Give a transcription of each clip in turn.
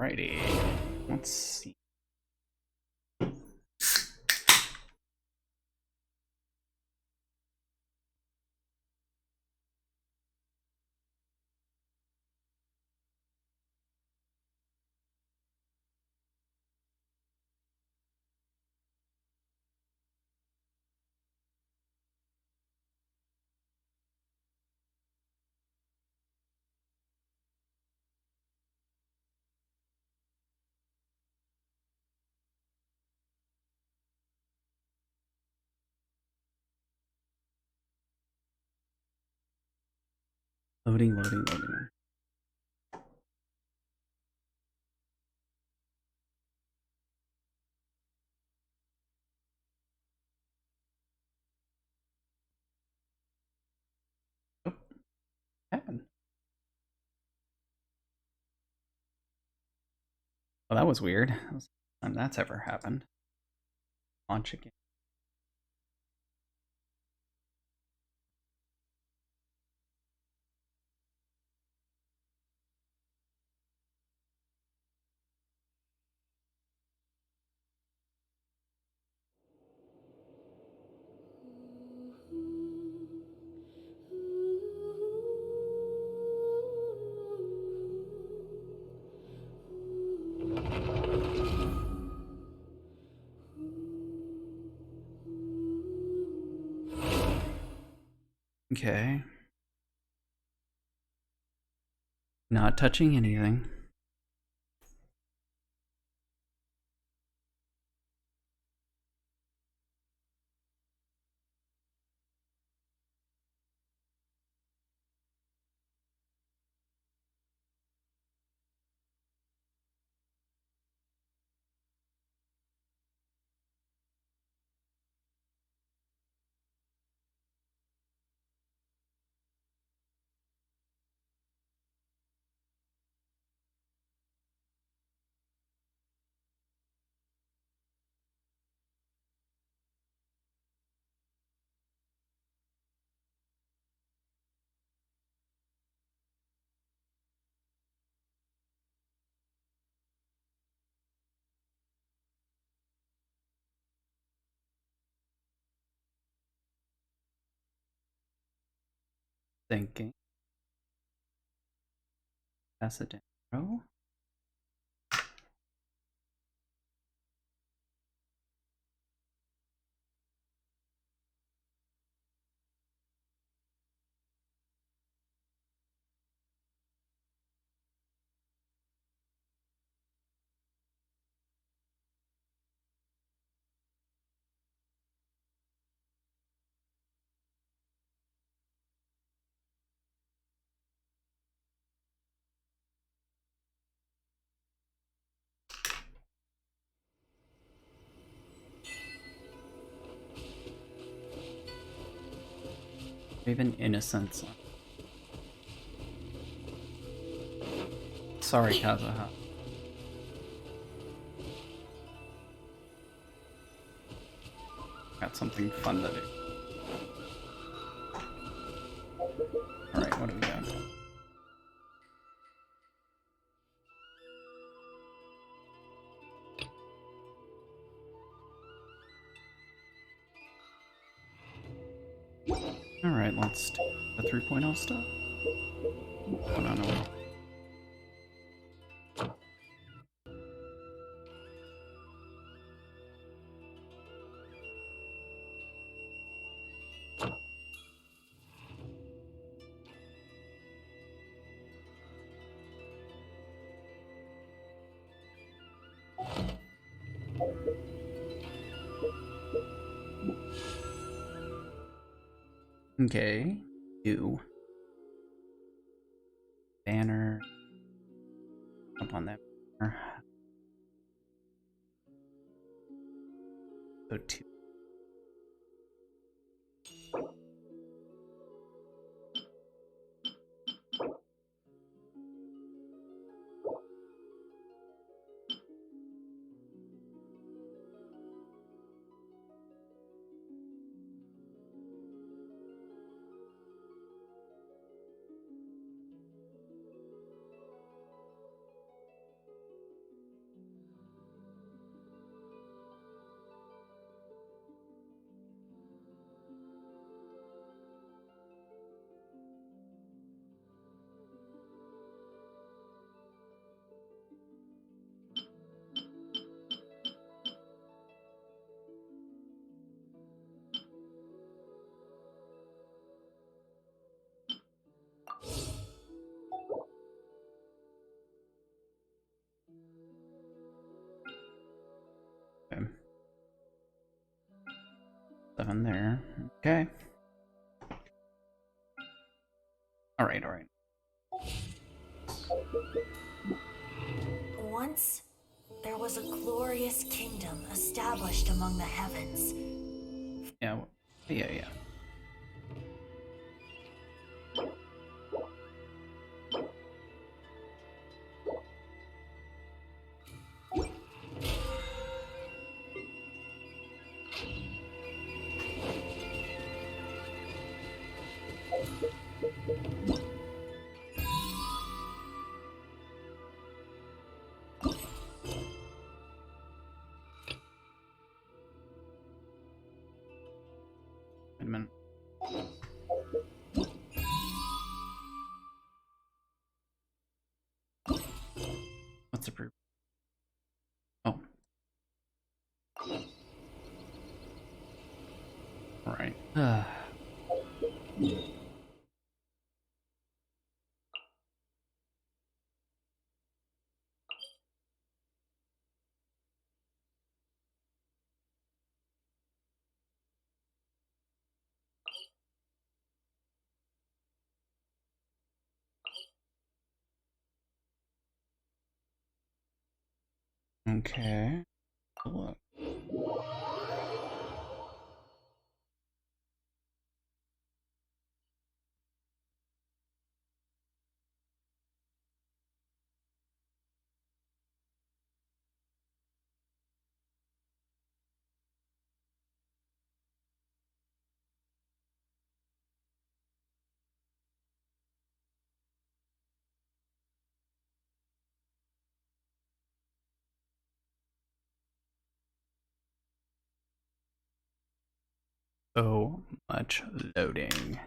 Alrighty, let's see. Loading. Oh, happened. Well, that was weird. That was the first time that's ever happened. Launch again. Okay. Not touching anything. Thinking. Pass it down. Even innocence. Sorry, Kazuha. Got something fun to do. Alright, what do we got? Alright, let's do the 3.0 stuff. Oh, no. Okay. Do. Banner. Up on that banner. So 2. 7 there. Okay. Alright, alright. Once, there was a glorious kingdom established among the heavens. Yeah, yeah. Wait a minute. What's the proof? Oh. Alright. Okay. Look. So much loading.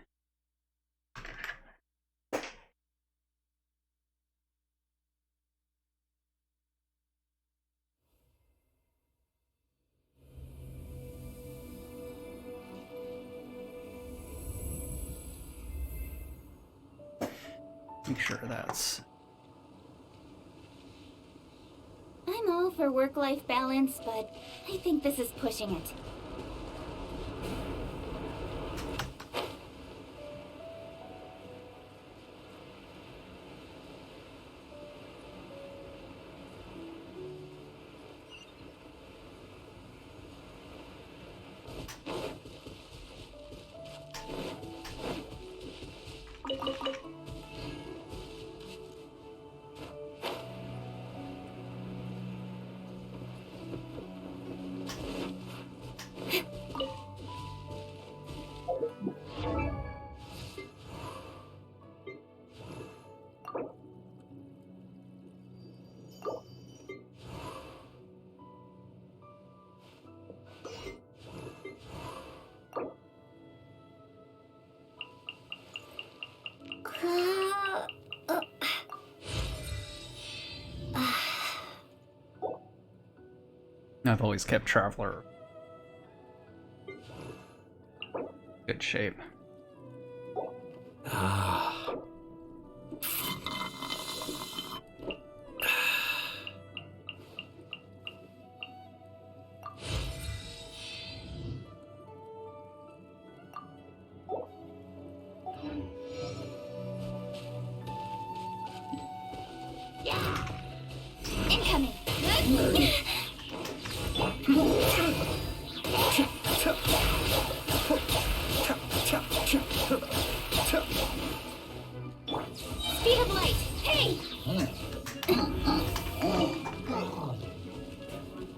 Make sure that's... I'm all for work-life balance, but I think this is pushing it. I've always kept Traveler good shape. Incoming! Speed of light! Hey!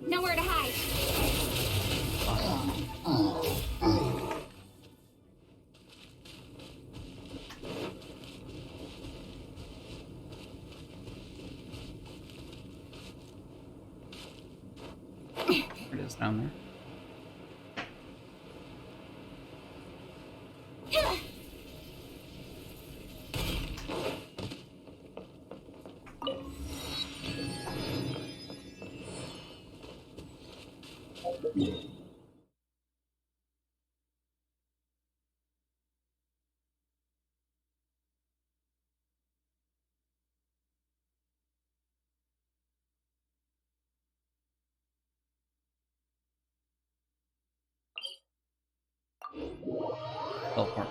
Nowhere to hide. There it is down there. Teleport.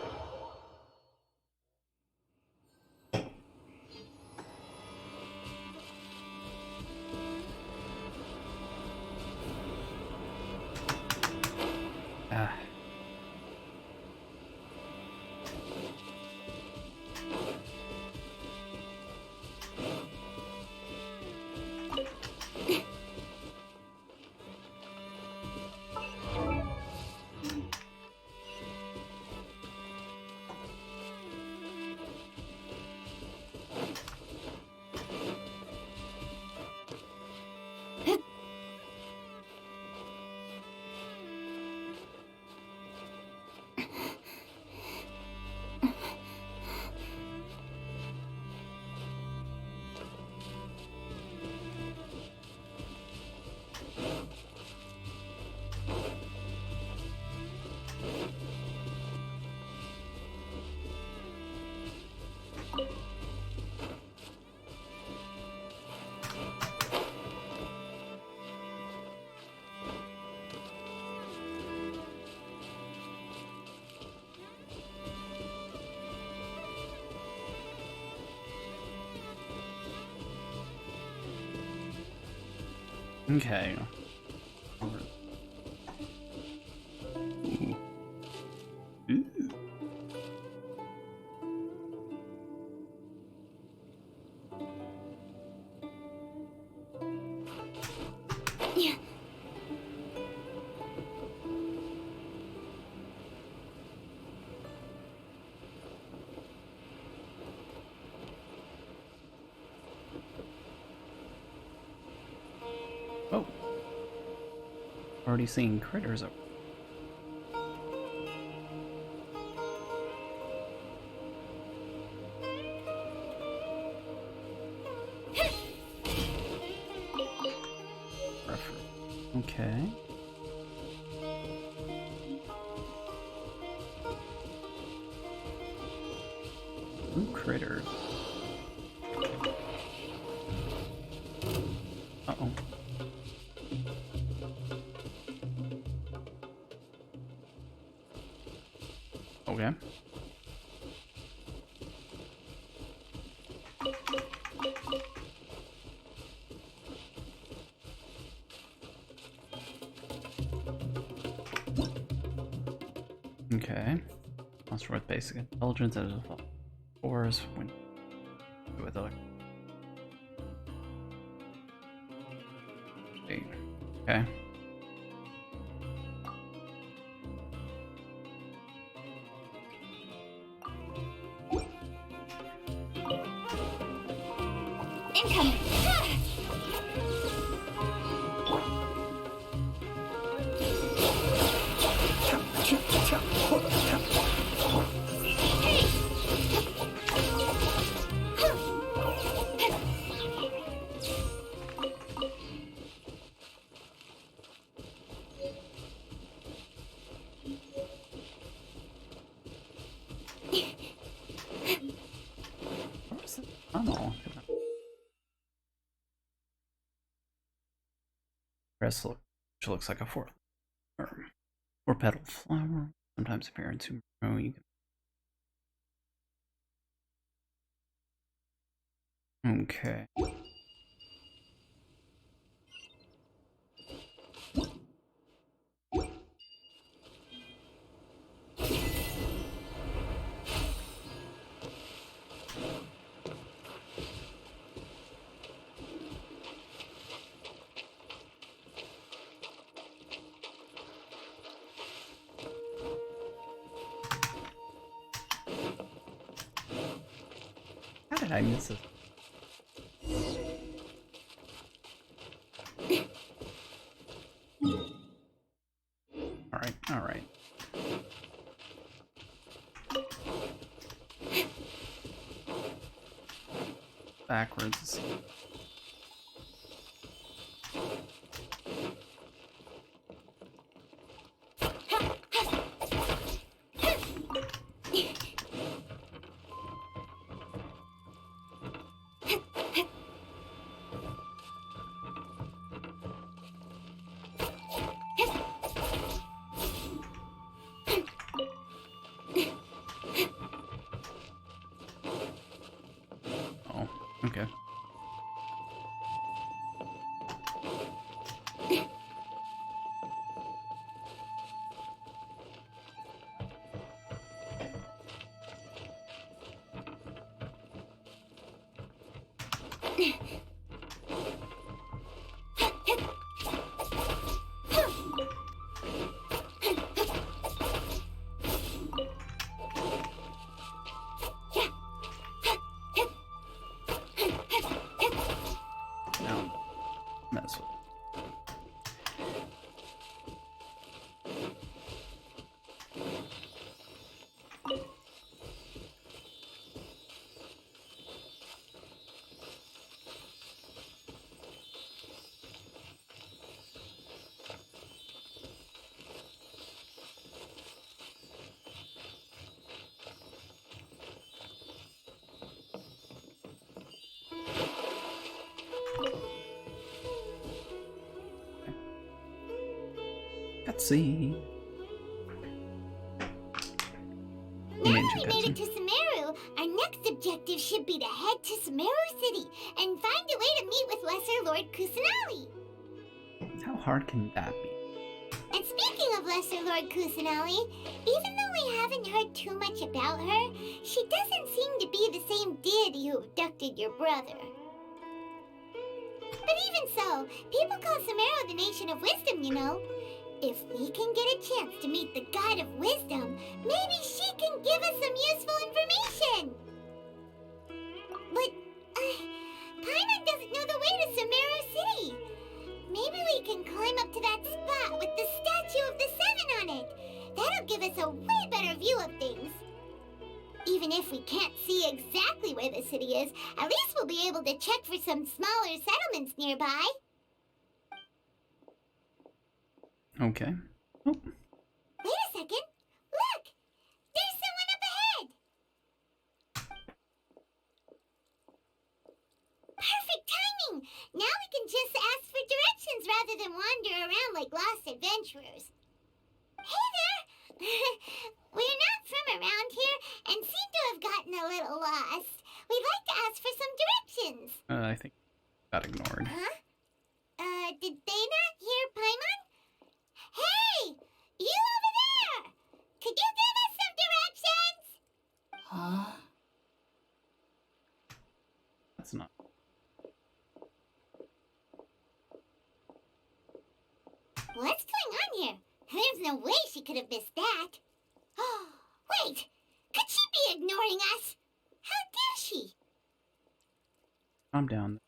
Ah. Okay. Ooh. Ooh. Yeah. Oh. Already seeing critters up. Okay. Ooh, critters. Uh-oh. Okay. Okay. Monster with basic intelligence as a force when with other. Okay. Incoming. Where's the tunnel? Crest which looks like a four petal flower. Sometimes appear in Sumeru. Okay. How did I miss this? Alright, alright. Backwards. No, mess with. Let's see. Now Ninja that we made it cutscene. to Sumeru, our next objective should be to head to Sumeru City and find a way to meet with Lesser Lord Kusanali. How hard can that be? And speaking of Lesser Lord Kusanali, even though we haven't heard too much about her, she doesn't seem to be the same deity who abducted your brother. But even so, people call Sumeru the Nation of Wisdom, you know. If we can get a chance to meet the God of Wisdom, maybe she can give us some useful information. But, Paimon doesn't know the way to Sumeru City. Maybe we can climb up to that spot with the statue of the Seven on it. That'll give us a way better view of things. Even if we can't see exactly where the city is, at least we'll be able to check for some smaller settlements nearby. Okay. Oh, Wait a second. Look! There's someone up ahead! Perfect timing! Now we can just ask for directions rather than wander around like lost adventurers. Hey there! We're not from around here and seem to have gotten a little lost. We'd like to ask for some directions. I think got ignored. Huh? Did they not hear Paimon? Hey! You over there! Could you give us some directions? Huh? That's not. What's going on here? There's no way she could have missed that. Oh, wait! Could she be ignoring us? How dare she? Calm down.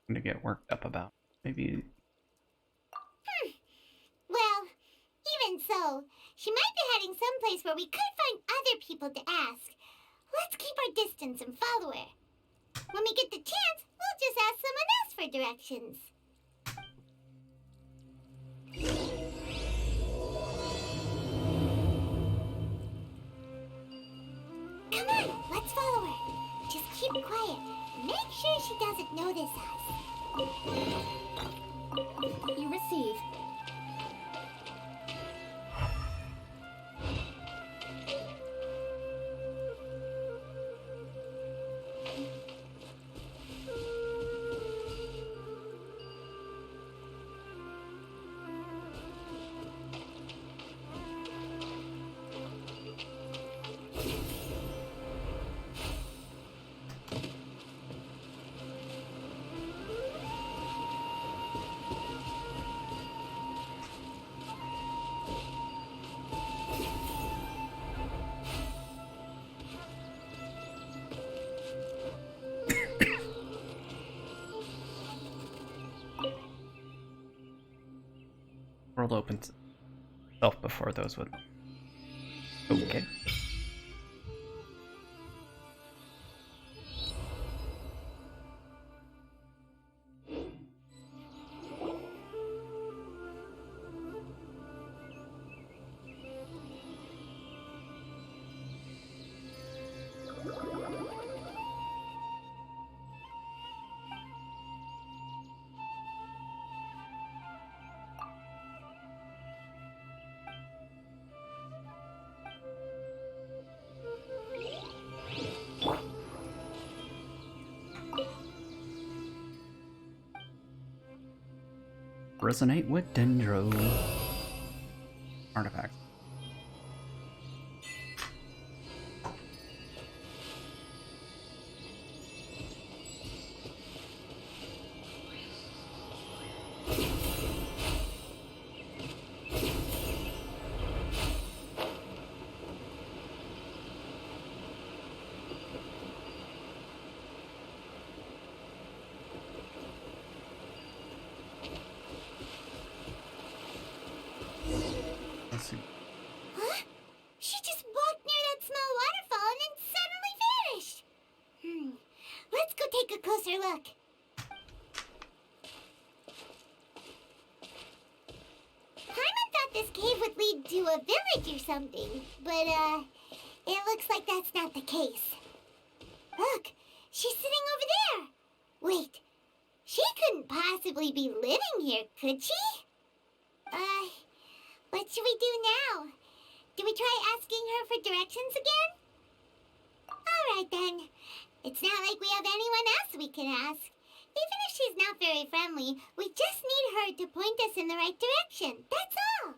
I'm gonna get worked up about. Maybe. Well, even so, she might be heading someplace where we could find other people to ask. Let's keep our distance and follow her. When we get the chance, we'll just ask someone else for directions. Come on, let's follow her. Just keep quiet. Make sure she doesn't notice us. You receive. World opens itself before those would. Okay. Resonate with Dendro. Artifacts. Let's see. Huh? She just walked near that small waterfall and then suddenly vanished. Let's go take a closer look. Paimon thought this cave would lead to a village or something, but, it looks like that's not the case. Look, she's sitting over there. Wait, she couldn't possibly be living here, could she? What should we do now? Do we try asking her for directions again? Alright then. It's not like we have anyone else we can ask. Even if she's not very friendly, we just need her to point us in the right direction. That's all.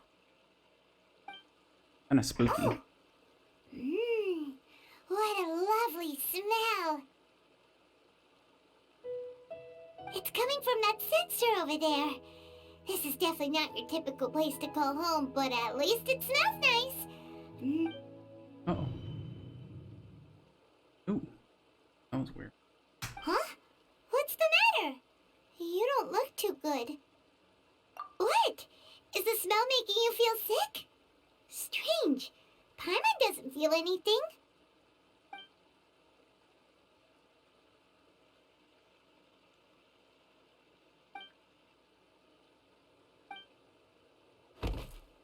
Kinda spooky. Oh. What a lovely smell. It's coming from that sensor over there. This is definitely not your typical place to call home, but at least it smells nice. Uh-oh. Ooh. That was weird. Huh? What's the matter? You don't look too good. What? Is the smell making you feel sick? Strange. Paimon doesn't feel anything.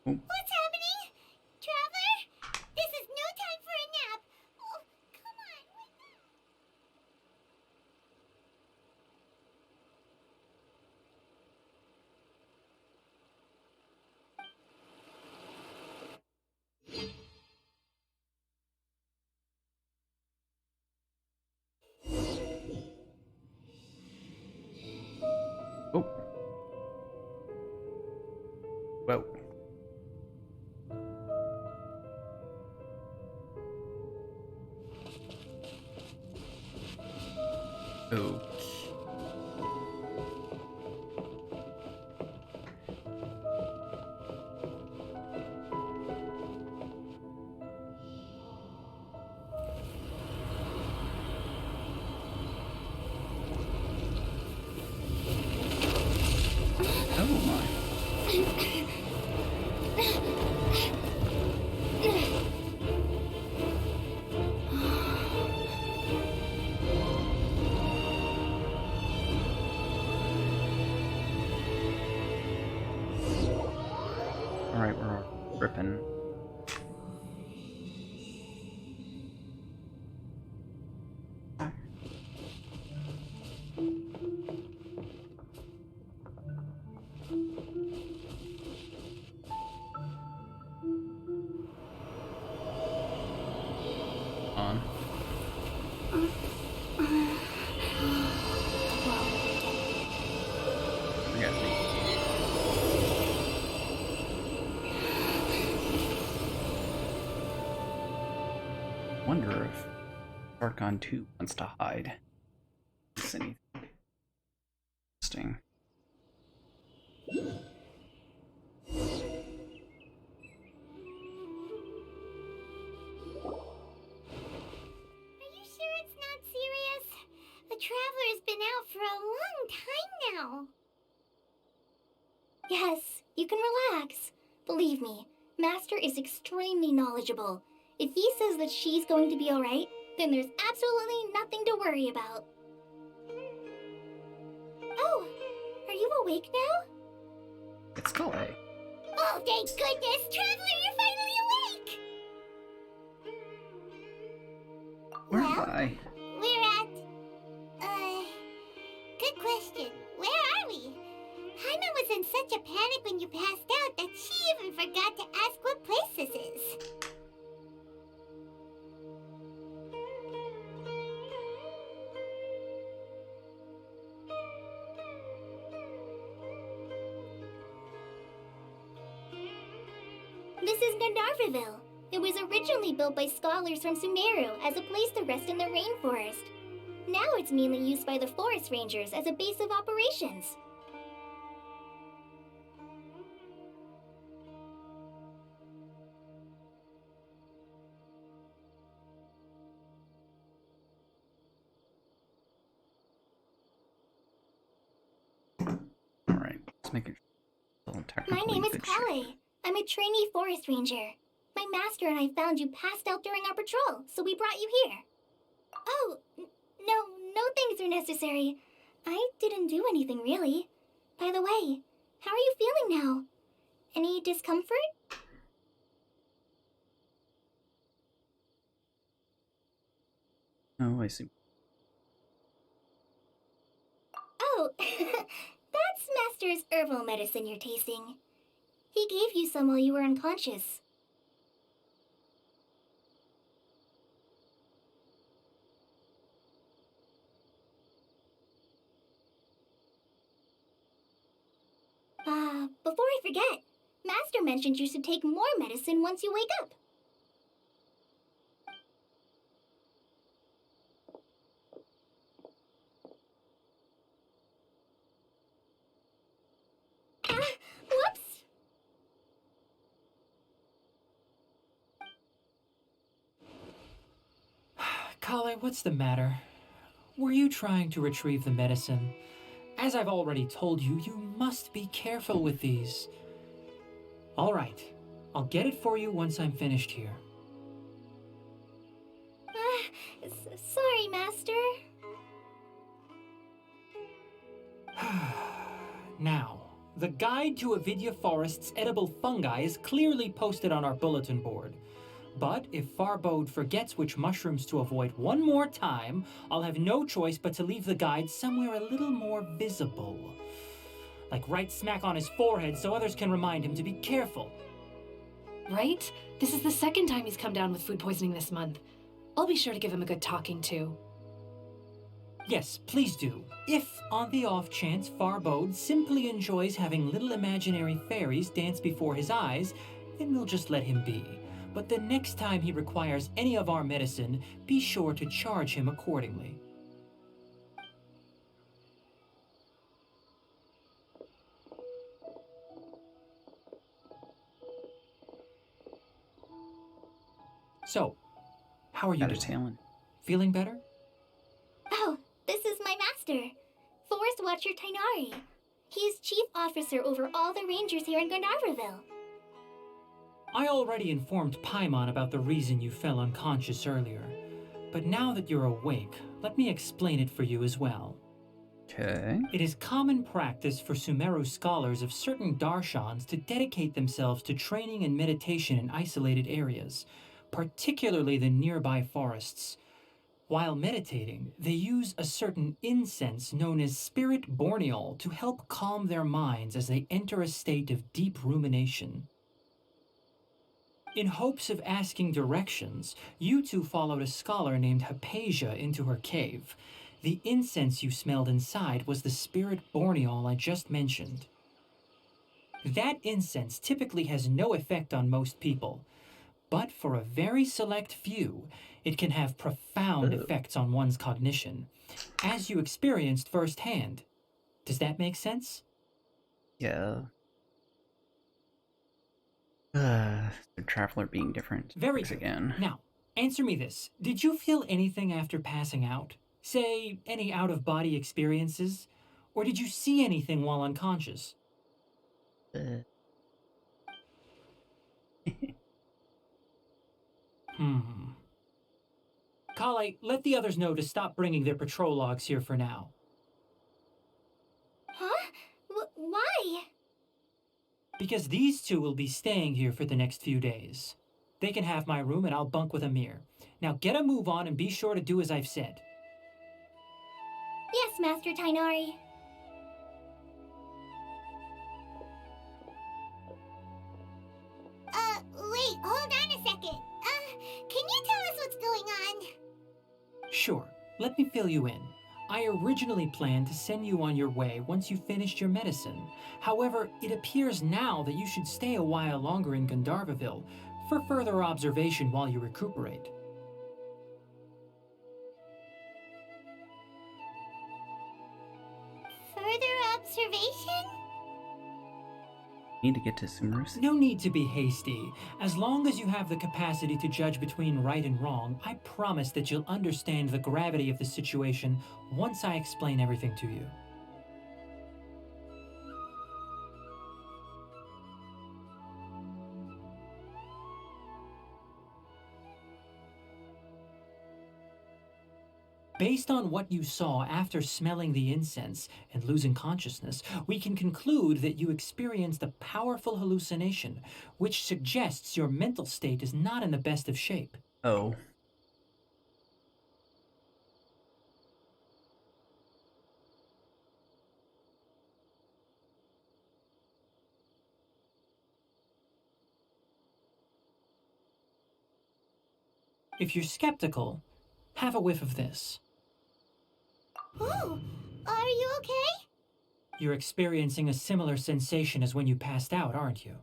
What's happening? Traveler? This is no time for a nap. Oh, come on, wake up. Oh. Whoa. Okay. Oh my. Alright, we're ripping. On. I got me. Wonder if Archon 2 wants to hide. Is anything interesting? Are you sure it's not serious? The Traveler's been out for a long time now. Yes, you can relax. Believe me, Master is extremely knowledgeable. If he says that she's going to be alright, then there's absolutely nothing to worry about. Oh, are you awake now? It's Kale. Oh, thank goodness! Traveler, you're finally awake! Where Well, am I? we're at... Good question. Where are we? Paimon was in such a panic when you passed out that she even forgot to ask what place this is. This is Gandharvaville. It was originally built by scholars from Sumeru as a place to rest in the rainforest. Now it's mainly used by the forest rangers as a base of operations. Alright, let's make it still in My technically name is good shape. Kale. I'm a trainee forest ranger. My master and I found you passed out during our patrol, so we brought you here. Oh, no things are necessary. I didn't do anything really. By the way, how are you feeling now? Any discomfort? Oh, I see. Oh, that's Master's herbal medicine you're tasting. He gave you some while you were unconscious. Before I forget, Master mentioned you should take more medicine once you wake up. Whoops! Kale, what's the matter? Were you trying to retrieve the medicine? As I've already told you, you must be careful with these. All right, I'll get it for you once I'm finished here. Sorry, Master. Now, the guide to Avidya Forest's edible fungi is clearly posted on our bulletin board. But if Farbode forgets which mushrooms to avoid one more time, I'll have no choice but to leave the guide somewhere a little more visible. Like right smack on his forehead so others can remind him to be careful. Right? This is the second time he's come down with food poisoning this month. I'll be sure to give him a good talking to. Yes, please do. If, on the off chance, Farbode simply enjoys having little imaginary fairies dance before his eyes, then we'll just let him be. But the next time he requires any of our medicine, be sure to charge him accordingly. So, how are you Got a doing? talent. Feeling better? Oh, this is my master, Forest Watcher Tainari. He is chief officer over all the rangers here in Gandharvaville. I already informed Paimon about the reason you fell unconscious earlier. But now that you're awake, let me explain it for you as well. Okay. It is common practice for Sumeru scholars of certain darshans to dedicate themselves to training and meditation in isolated areas, particularly the nearby forests. While meditating, they use a certain incense known as spirit borneol to help calm their minds as they enter a state of deep rumination. In hopes of asking directions, you two followed a scholar named Hypatia into her cave. The incense you smelled inside was the spirit borneol I just mentioned. That incense typically has no effect on most people, but for a very select few, it can have profound effects on one's cognition, as you experienced firsthand. Does that make sense? Yeah. The traveler being different. Very Thanks good. again. Now, answer me this. Did you feel anything after passing out? Say, any out-of-body experiences? Or did you see anything while unconscious? Kale, let the others know to stop bringing their patrol logs here for now. Huh? Why? Because these two will be staying here for the next few days. They can have my room and I'll bunk with Amir. Now get a move on and be sure to do as I've said. Yes, Master Tainari. Wait, hold on a second. Can you tell us what's going on? Sure, let me fill you in. I originally planned to send you on your way once you finished your medicine. However, it appears now that you should stay a while longer in Gandharvaville for further observation while you recuperate. Further observation? Need to get to Sumeru City. No need to be hasty. As long as you have the capacity to judge between right and wrong, I promise that you'll understand the gravity of the situation once I explain everything to you. Based on what you saw after smelling the incense and losing consciousness, we can conclude that you experienced a powerful hallucination, which suggests your mental state is not in the best of shape. Oh. If you're skeptical, have a whiff of this. Oh, are you okay? You're experiencing a similar sensation as when you passed out, aren't you?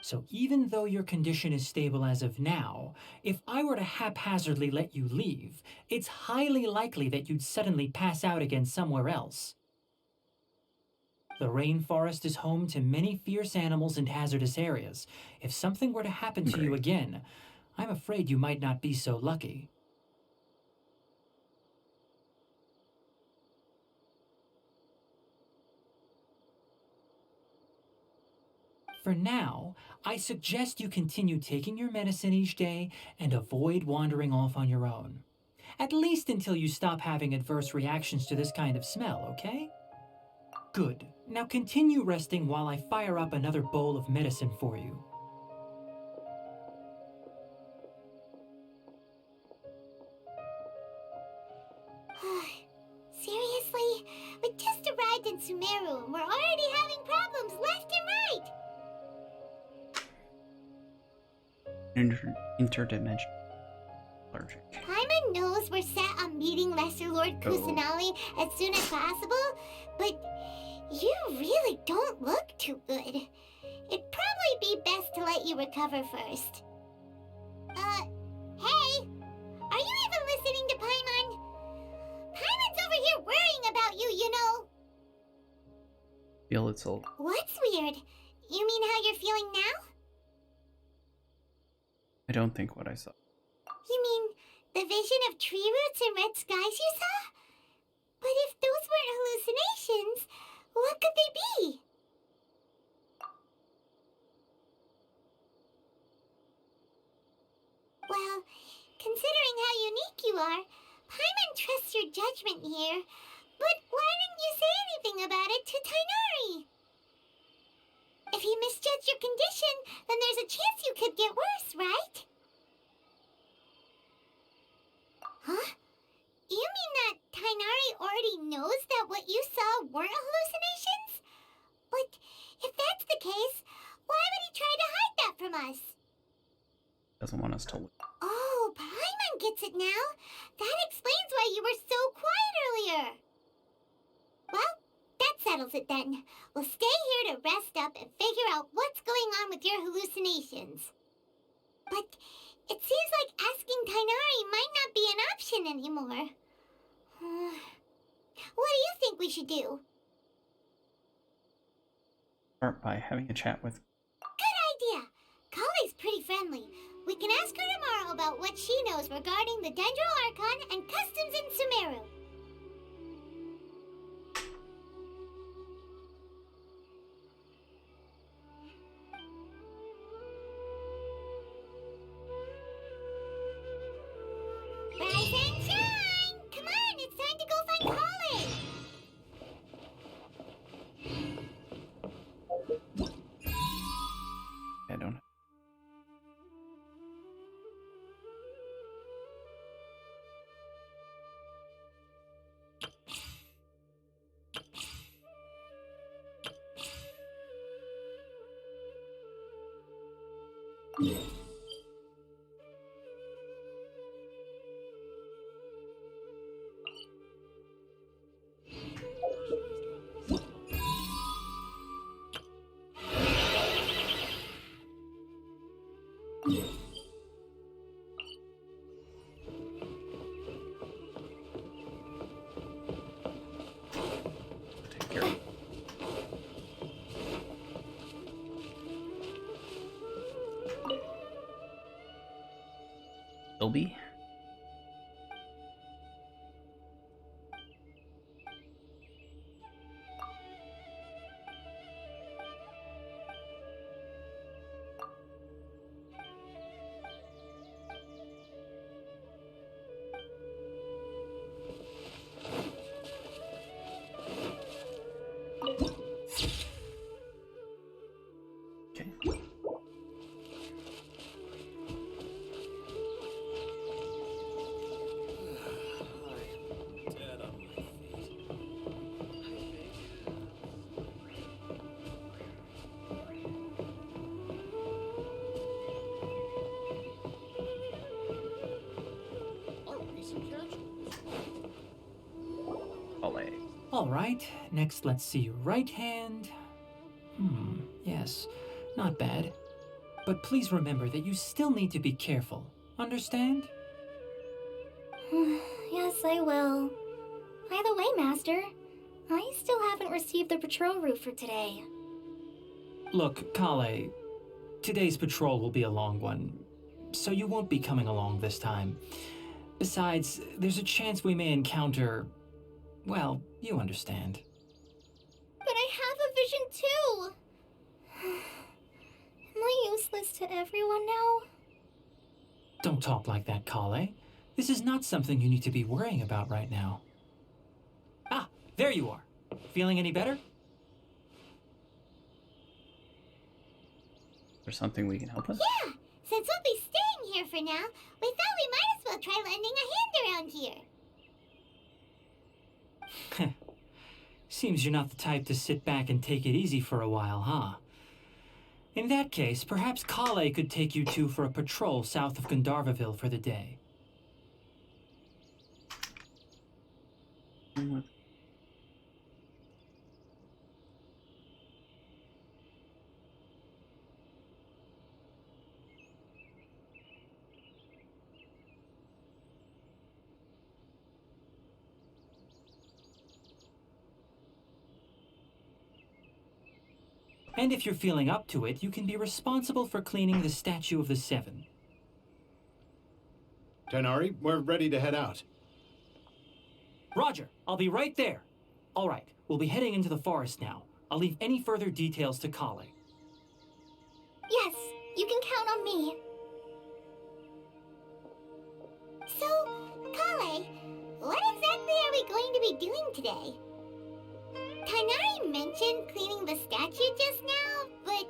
So even though your condition is stable as of now, if I were to haphazardly let you leave, it's highly likely that you'd suddenly pass out again somewhere else. The rainforest is home to many fierce animals and hazardous areas. If something were to happen to you Great. again, I'm afraid you might not be so lucky. For now, I suggest you continue taking your medicine each day and avoid wandering off on your own. At least until you stop having adverse reactions to this kind of smell, okay? Good. Now continue resting while I fire up another bowl of medicine for you. Seriously? We just arrived in Sumeru and we're already having problems left and right! Interdimensional allergic. Paimon knows we're set on meeting Lesser Lord Kusanali as soon as possible, but you really don't look too good. It'd probably be best to let you recover first. Hey! Are you even listening to Paimon? Paimon's over here worrying about you, you know! Feel it's old. What's weird? You mean how you're feeling now? I don't think what I saw. You mean the vision of tree roots and red skies you saw? But if those weren't hallucinations, what could they be? Well, considering how unique you are, Paimon trusts your judgment here. But why didn't you say anything about it to Tainari? If he misjudged your condition, then there's a chance you could get worse, right? Huh? You mean that Tainari already knows that what you saw weren't hallucinations? But if that's the case, why would he try to hide that from us? Doesn't want us to look. Oh, Paimon gets it now. That explains why you were so quiet earlier. Well, that settles it then. We'll stay here to rest up and figure out what's going on with your hallucinations. But it seems like asking Tainari might not be an option anymore. What do you think we should do? Start by having a chat with. Good idea. Kali's pretty friendly. We can ask her tomorrow about what she knows regarding the Dendro Archon and customs in Sumeru. Rise and shine! Come on, it's time to go find Kali! I don't know. Take care of it. Bilby? Okay. Olay. All right, next let's see. Right hand. Yes, not bad. But please remember that you still need to be careful. Understand? Yes, I will. By the way, Master, I still haven't received the patrol route for today. Look, Kale, today's patrol will be a long one, so you won't be coming along this time. Besides, there's a chance we may encounter... well, you understand. But I have a vision too! Am I useless to everyone now? Don't talk like that, Kale. This is not something you need to be worrying about right now. Ah, there you are. Feeling any better? There's something we can help with? Yeah, since we'll be staying here for now, we thought we might as well try lending a hand around here. Seems you're not the type to sit back and take it easy for a while, huh? In that case, perhaps Kale could take you two for a patrol south of Gandharvaville for the day. And if you're feeling up to it, you can be responsible for cleaning the Statue of the Seven. Tainari, we're ready to head out. Roger, I'll be right there. All right, we'll be heading into the forest now. I'll leave any further details to Kale. Yes, you can count on me. So, Kale, what exactly are we going to be doing today? Tainari mentioned cleaning the statue just now, but,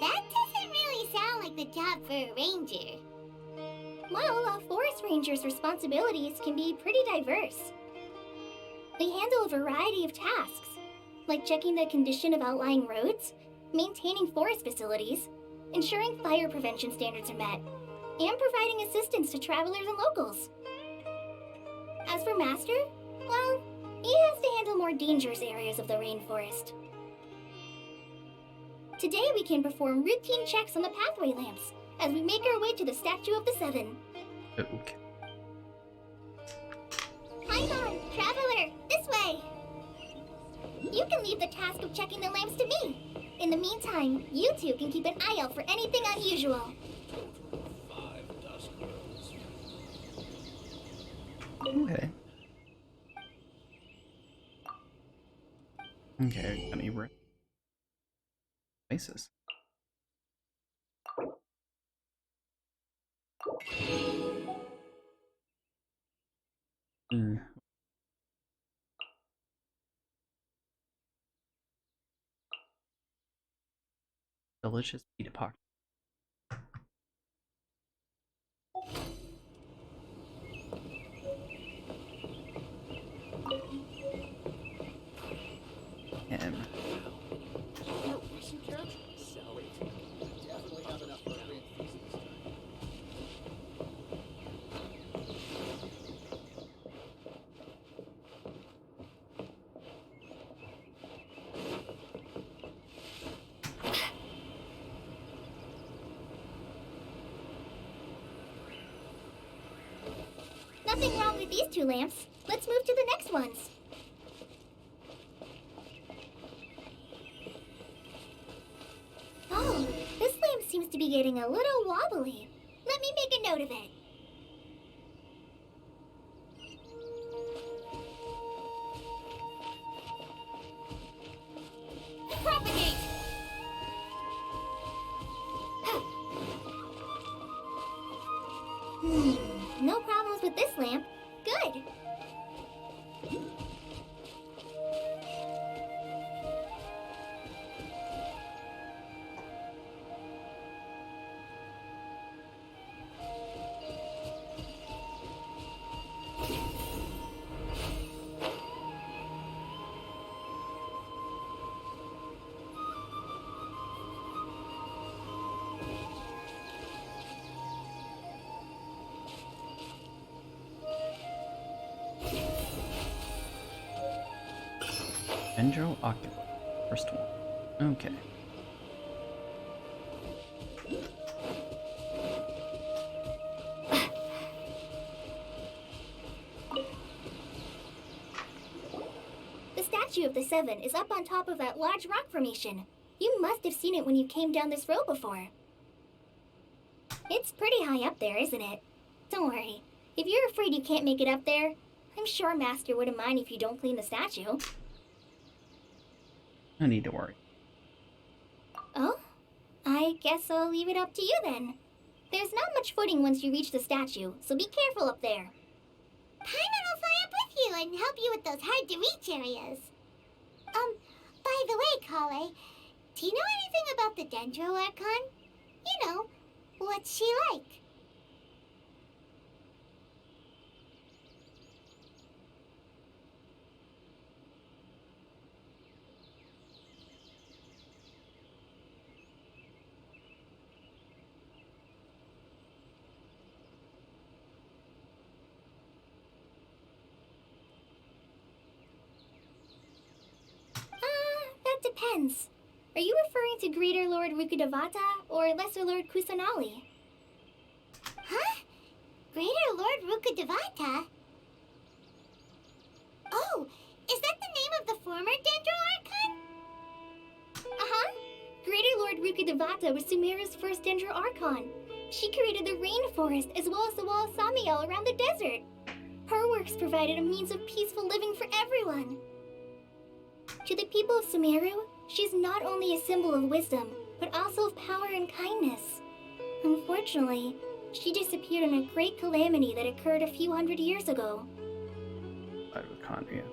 that doesn't really sound like the job for a ranger. Well, a forest ranger's responsibilities can be pretty diverse. They handle a variety of tasks, like checking the condition of outlying roads, maintaining forest facilities, ensuring fire prevention standards are met, and providing assistance to travelers and locals. As for Master, well, he has to handle more dangerous areas of the rainforest. Today we can perform routine checks on the pathway lamps as we make our way to the Statue of the Seven. Okay. Paimon, Traveler, this way! You can leave the task of checking the lamps to me. In the meantime, you two can keep an eye out for anything unusual. Okay. Okay, any places. Delicious pita pocket. M. Nothing wrong with these two lamps. Let's move to the next ones. Oh, this lamp seems to be getting a little wobbly. Let me make a note of it. Propagate! No problems with this lamp. Good. Dendro Ocular. First one. Okay. The statue of the Seven is up on top of that large rock formation. You must have seen it when you came down this road before. It's pretty high up there, isn't it? Don't worry. If you're afraid you can't make it up there, I'm sure Master wouldn't mind if you don't clean the statue. No need to worry. Oh? I guess I'll leave it up to you then. There's not much footing once you reach the statue, so be careful up there. Paimon will fly up with you and help you with those hard-to-reach areas. By the way, Kale, do you know anything about the Dendro Archon? You know, what's she like? That depends. Are you referring to Greater Lord Rukudavata or Lesser Lord Kusanali? Huh? Greater Lord Rukudavata? Oh, is that the name of the former Dendro Archon? Uh-huh. Greater Lord Rukudavata was Sumeru's first Dendro Archon. She created the rainforest as well as the wall of Samiel around the desert. Her works provided a means of peaceful living for everyone. To the people of Sumeru, she's not only a symbol of wisdom, but also of power and kindness. Unfortunately, she disappeared in a great calamity that occurred a few hundred years ago. Mitochondria.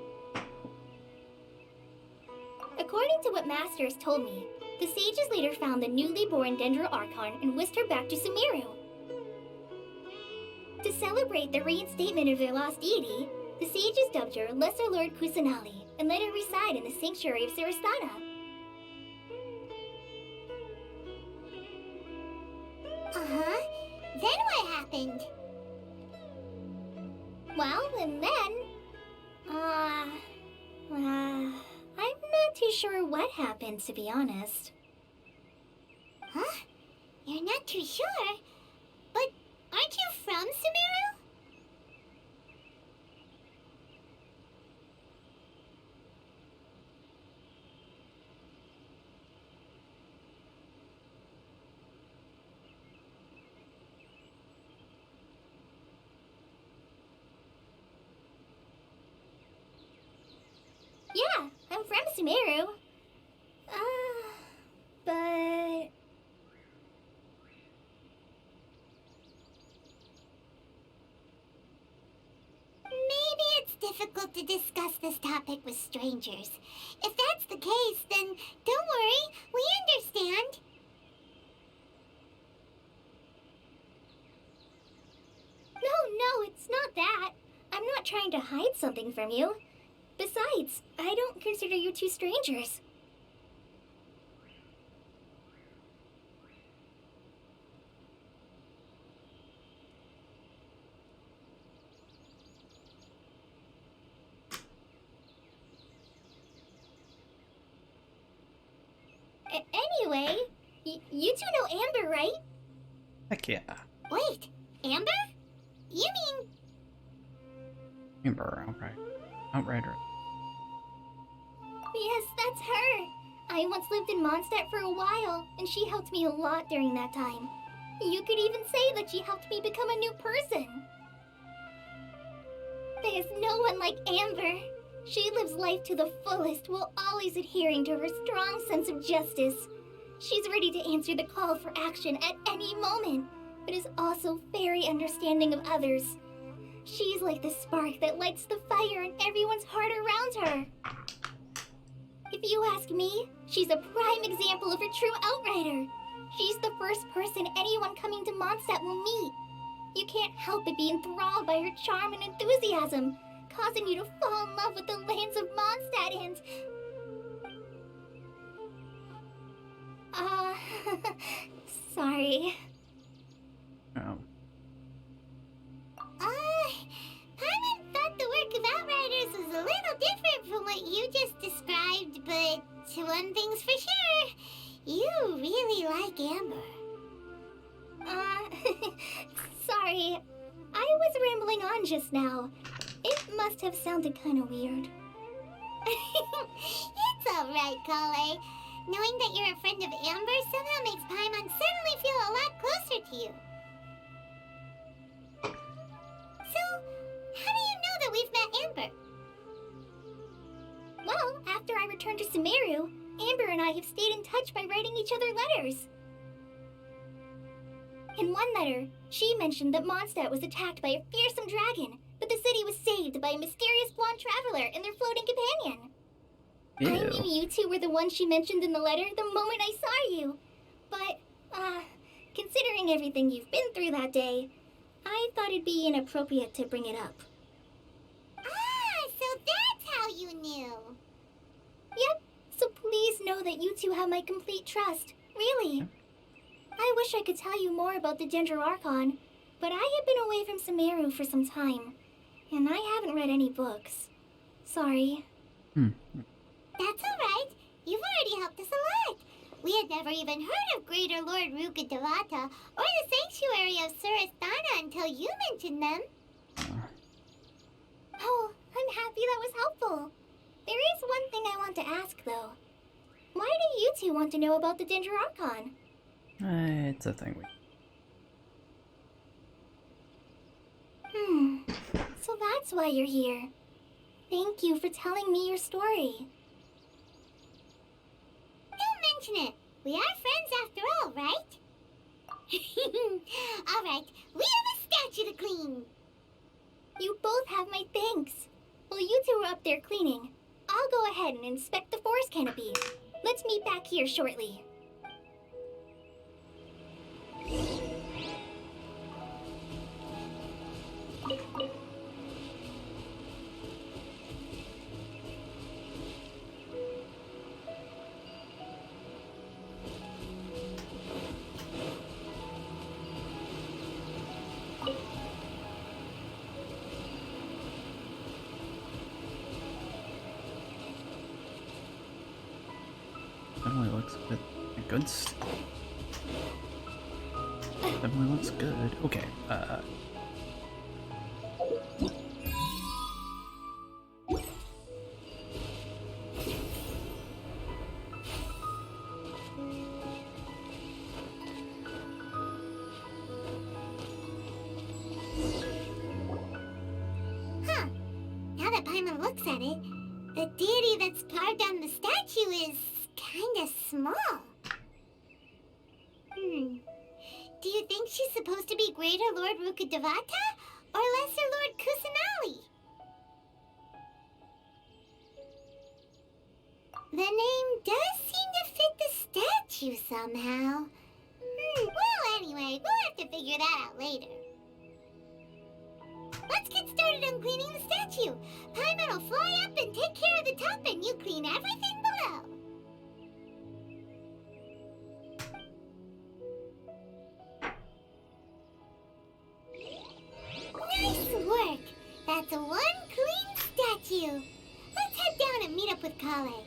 According to what Master has told me, the sages later found the newly born Dendro Archon and whisked her back to Sumeru. To celebrate the reinstatement of their lost deity, the sages dubbed her Lesser Lord Kusanali and let her reside in the sanctuary of Sarastana. Uh-huh. Then what happened? Well, and then... I'm not too sure what happened, to be honest. Huh? You're not too sure? But aren't you from Sumeru? Yeah, I'm from Sumeru. But... Maybe it's difficult to discuss this topic with strangers. If that's the case, then don't worry, we understand. No, it's not that. I'm not trying to hide something from you. Besides, I don't consider you two strangers. Anyway, you two know Amber, right? Heck yeah. Wait, Amber? You mean... Amber, Outrider. Yes, that's her. I once lived in Mondstadt for a while, and she helped me a lot during that time. You could even say that she helped me become a new person. There's no one like Amber. She lives life to the fullest while always adhering to her strong sense of justice. She's ready to answer the call for action at any moment, but is also very understanding of others. She's like the spark that lights the fire in everyone's heart around her. If you ask me, she's a prime example of a true outrider. She's the first person anyone coming to Mondstadt will meet. You can't help but be enthralled by her charm and enthusiasm, causing you to fall in love with the lands of Mondstadt and... sorry. Oh. Paimon thought the work of Outriders was a little different from what you just described, but one thing's for sure, you really like Amber. Sorry. I was rambling on just now. It must have sounded kind of weird. It's alright, Kale. Knowing that you're a friend of Amber somehow makes Paimon suddenly feel a lot closer to you. So, how do you know that we've met Amber? Well, after I returned to Sumeru, Amber and I have stayed in touch by writing each other letters. In one letter, she mentioned that Mondstadt was attacked by a fearsome dragon, but the city was saved by a mysterious blonde traveler and their floating companion. Ew. I knew you two were the ones she mentioned in the letter the moment I saw you. But, considering everything you've been through that day, I thought it'd be inappropriate to bring it up. So that's how you knew. Yep, so please know that you two have my complete trust. Really. I wish I could tell you more about the Ginger Archon, but I have been away from Sumeru for some time, and I haven't read any books. Sorry. That's alright. You've already helped us a lot. We had never even heard of Greater Lord Rukkhadevata or the Sanctuary of Surasthana until you mentioned them. Oh, I'm happy that was helpful. There is one thing I want to ask, though. Why do you two want to know about the Ginger Archon? It's a thing. So that's why you're here. Thank you for telling me your story. Don't mention it. We are friends after all, right? Alright, we have a statue to clean. You both have my thanks. While you two are up there cleaning, I'll go ahead and inspect the forest canopy. Let's meet back here shortly. Definitely looks good. Definitely looks good. Okay. Now that Paimon looks at it, the deity that's carved on the statue is kinda small. Do you think she's supposed to be Greater Lord Rukkhadevata or Lesser Lord Kusanali? The name does seem to fit the statue somehow. Well, anyway, we'll have to figure that out later. Let's get started on cleaning the statue. Paimon will fly up and take care of the top, and you clean everything below. Nice work! That's one clean statue. Let's head down and meet up with Kale.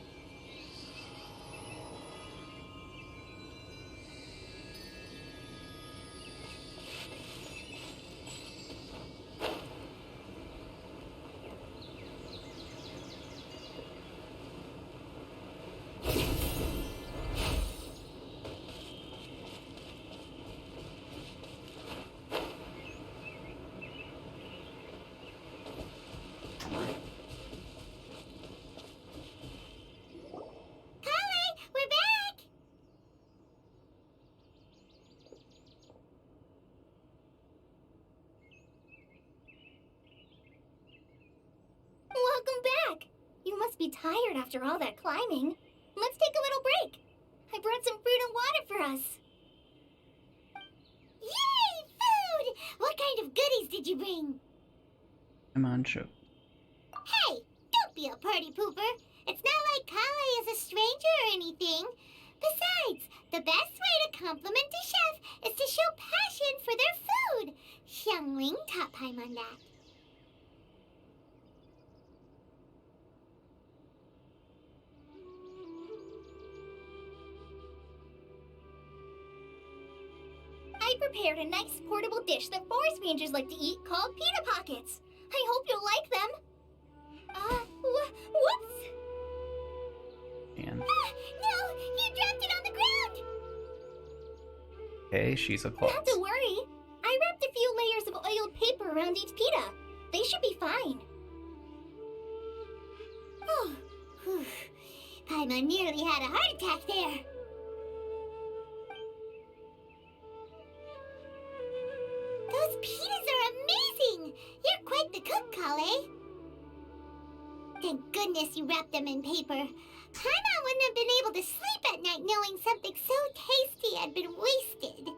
be tired after all that climbing. Let's take a little break. I brought some fruit and water for us. Yay, food! What kind of goodies did you bring? I'm on show. Hey, don't be a party pooper. It's not like Kale is a stranger or anything. Besides, the best way to compliment a chef is to show passion for their food. Xiangling taught Paimon that. I prepared a nice portable dish that forest rangers like to eat called pita pockets. I hope you'll like them. Whoops! And No! You dropped it on the ground! okay, she's a klutz. Not to worry. I wrapped a few layers of oiled paper around each pita. They should be fine. Oh, whew. Paimon nearly had a heart attack there. Those pitas are amazing! You're quite the cook, Kale. Thank goodness you wrapped them in paper. Paimon wouldn't have been able to sleep at night knowing something so tasty had been wasted.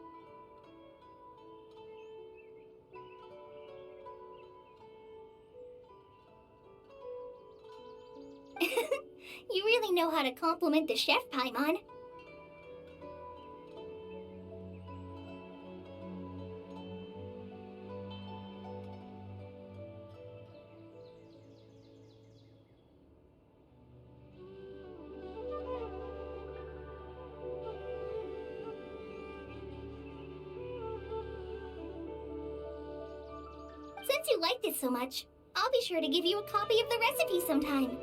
You really know how to compliment the chef, Paimon. Since you liked it so much, I'll be sure to give you a copy of the recipe sometime.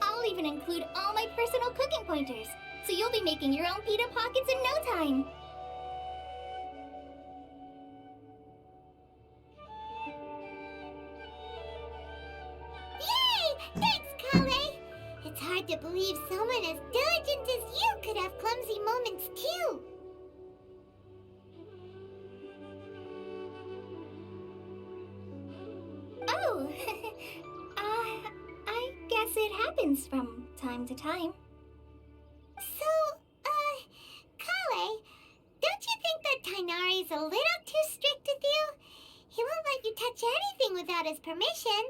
I'll even include all my personal cooking pointers, so you'll be making your own pita pockets in no time. Yay! Thanks, Kale! It's hard to believe someone as diligent as you could have clumsy moments too. Oh, I guess it happens from time to time. So, Kale, don't you think that Tainari's a little too strict with you? He won't let you touch anything without his permission.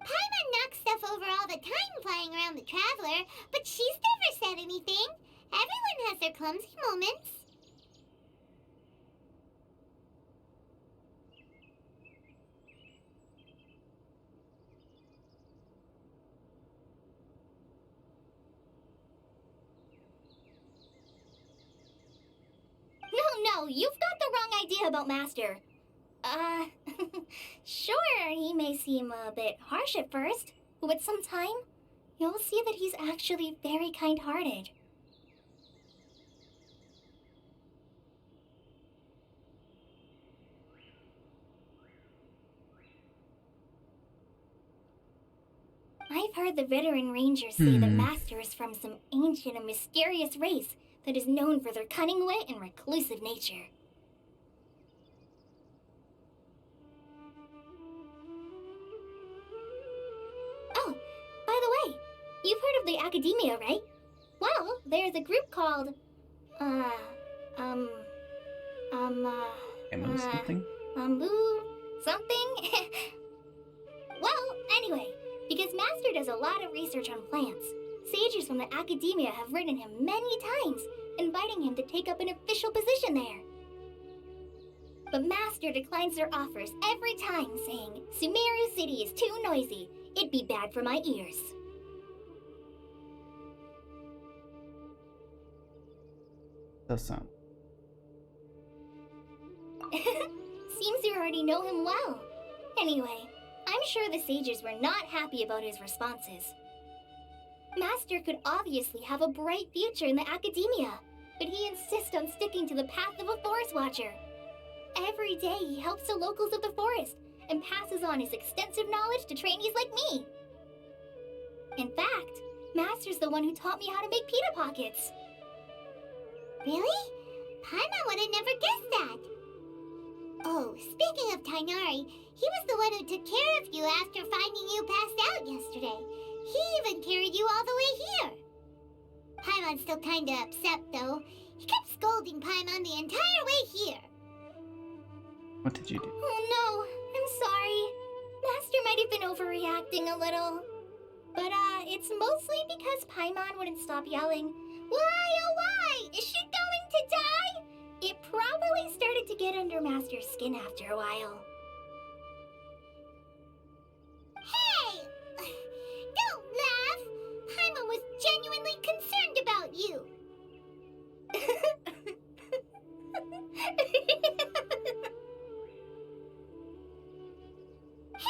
Paimon knocks stuff over all the time flying around the Traveler, but she's never said anything. Everyone has their clumsy moments. No, you've got the wrong idea about Master. Sure, he may seem a bit harsh at first, but with some time, you'll see that he's actually very kind-hearted. I've heard the veteran rangers say that Master is from some ancient and mysterious race that is known for their cunning wit and reclusive nature. Oh, by the way, you've heard of the Academia, right? Well, there's a group called, Emma something? something? Well, anyway, because Master does a lot of research on plants, sages from the Academia have written him many times, inviting him to take up an official position there. But Master declines their offers every time, saying, Sumeru City is too noisy. It'd be bad for my ears. Does sound. Seems you already know him well. Anyway, I'm sure the sages were not happy about his responses. Master could obviously have a bright future in the Academia, but he insists on sticking to the path of a forest watcher. Every day he helps the locals of the forest and passes on his extensive knowledge to trainees like me. In fact, Master's the one who taught me how to make pita pockets. Really? Paimon would have never guessed that. Oh, speaking of Tainari, he was the one who took care of you after finding you passed out yesterday. He even carried you all the way here. Paimon's still kinda upset, though. He kept scolding Paimon the entire way here. What did you do? Oh no, I'm sorry. Master might have been overreacting a little. But, it's mostly because Paimon wouldn't stop yelling, "Why, oh why? Is she going to die?" It probably started to get under Master's skin after a while. Hey! Don't laugh! Paimon was genuinely concerned about you.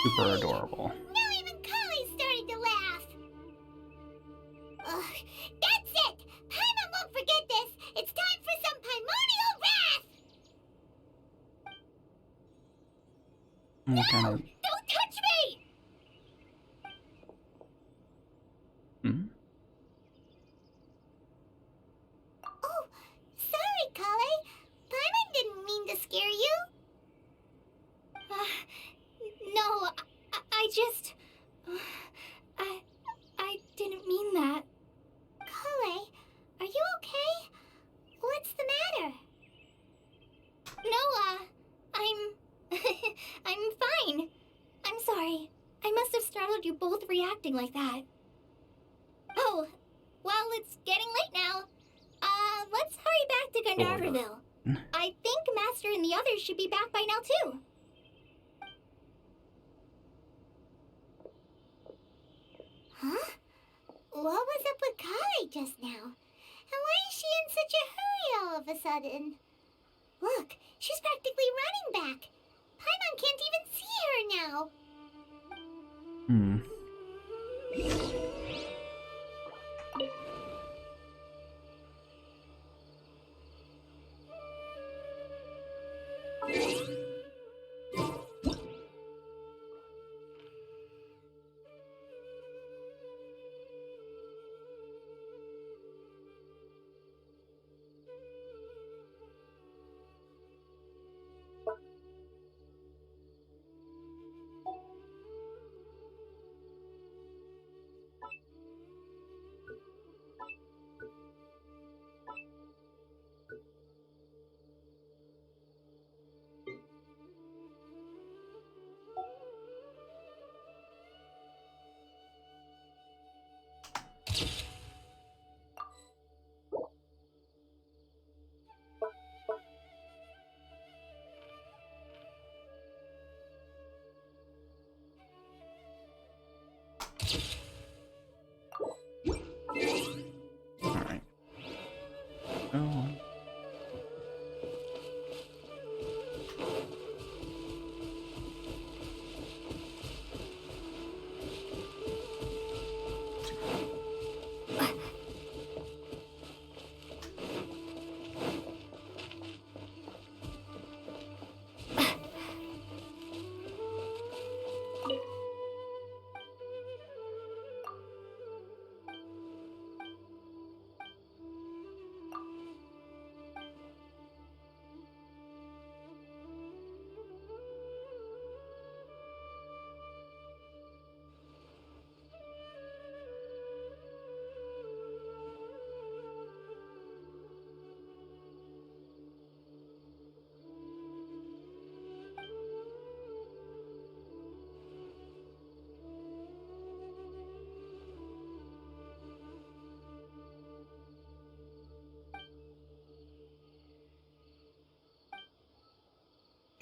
Super adorable. Now even Kali started to laugh. Ugh, that's it! Paimon won't forget this! It's time for some primordial wrath! What kind of... Don't touch me! Hmm? Oh, sorry, Kali. Paimon didn't mean to scare you. No, I just... I didn't mean that. Kali, are you okay? What's the matter? No, I'm... I'm fine. I'm sorry. I must have startled you both reacting like that. Oh, well, it's getting late now. Let's hurry back to Gandharville. I think Master and the others should be back by now, too. Huh? What was up with Kali just now? And why is she in such a hurry all of a sudden? Look, she's practically running back. Paimon can't even see her now. Hmm. Alright. Go on.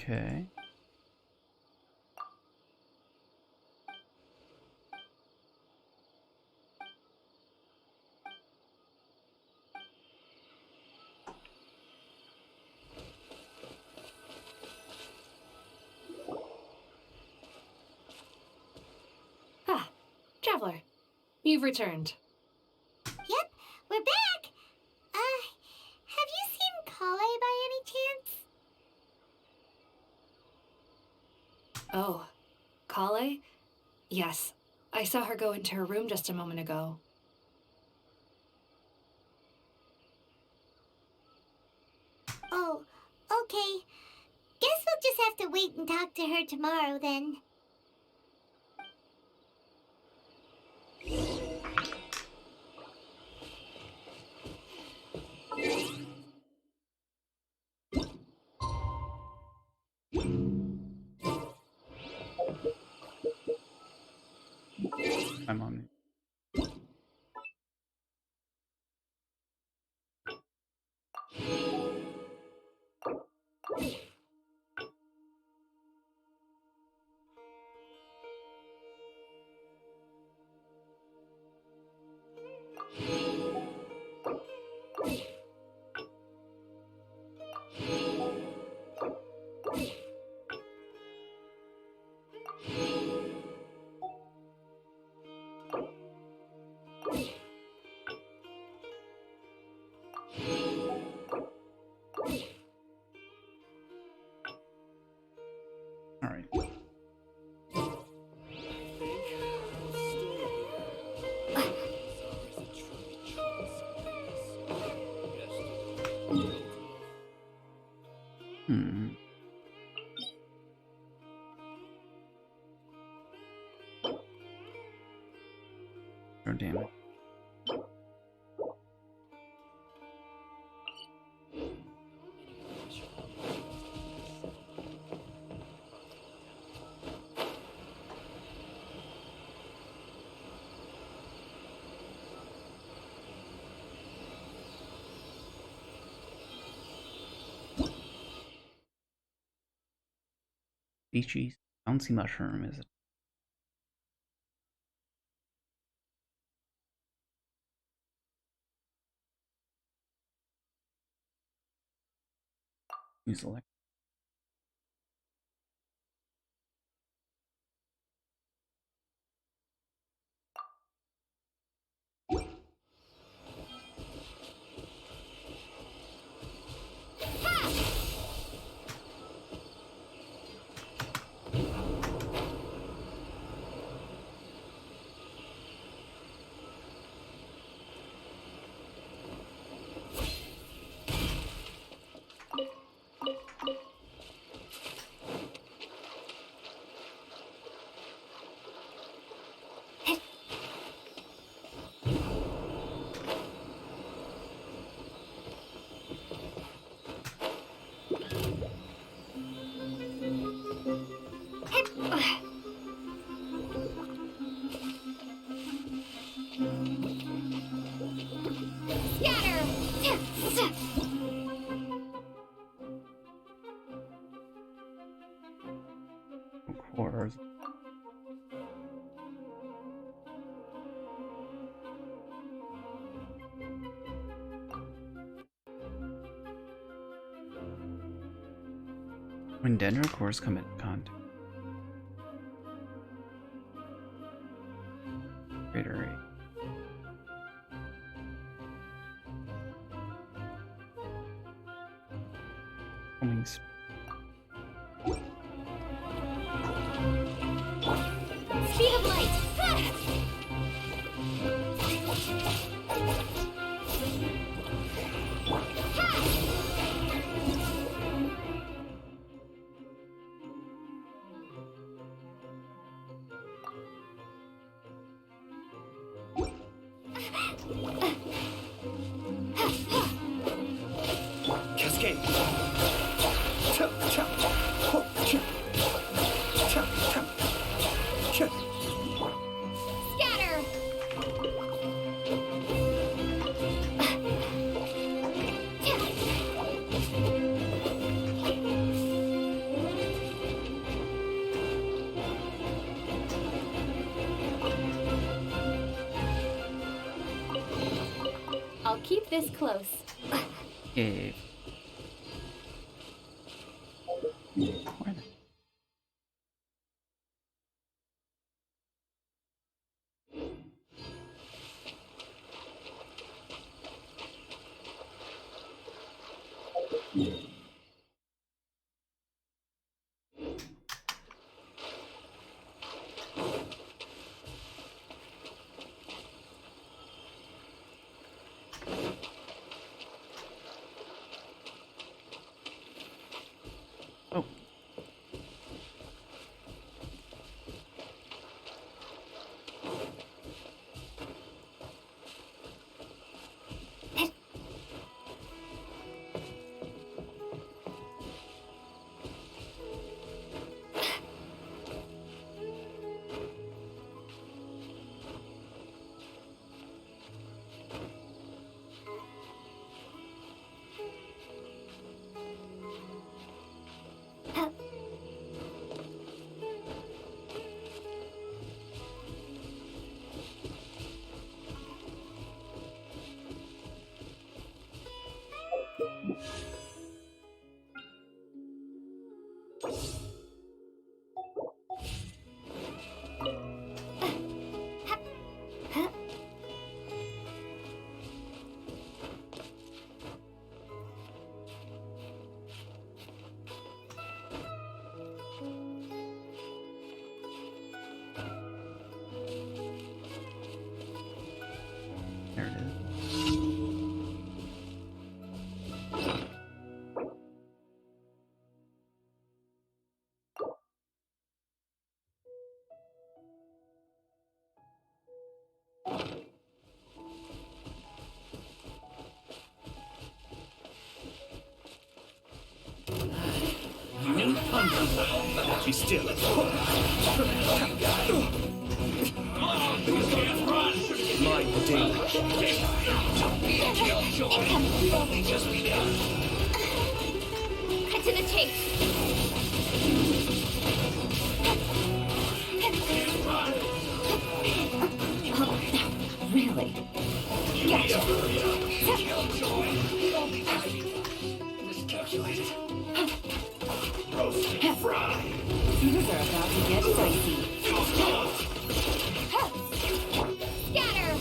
Okay. Ah, Traveler, you've returned. Yep, we're back. Have you seen Kale by any chance? Oh, Kale? Yes, I saw her go into her room just a moment ago. to wait and talk to her tomorrow then. I'm on. All right. Hmm. Oh, damn it. Species. Bouncy mushroom is it? Use elect. Horrors. When dendro cores come into contact. Greater rate. Homing Speed of light! Cascade. Cha, cha, ho, cha. Cha, cha, cha. Scatter! I'll keep this close. cave. Where the Oh, There it is. New thunder. Be still. Mind the danger. Cut to the chase. Oh, really? Miscalculated. Things are about to get dicey. Scatter!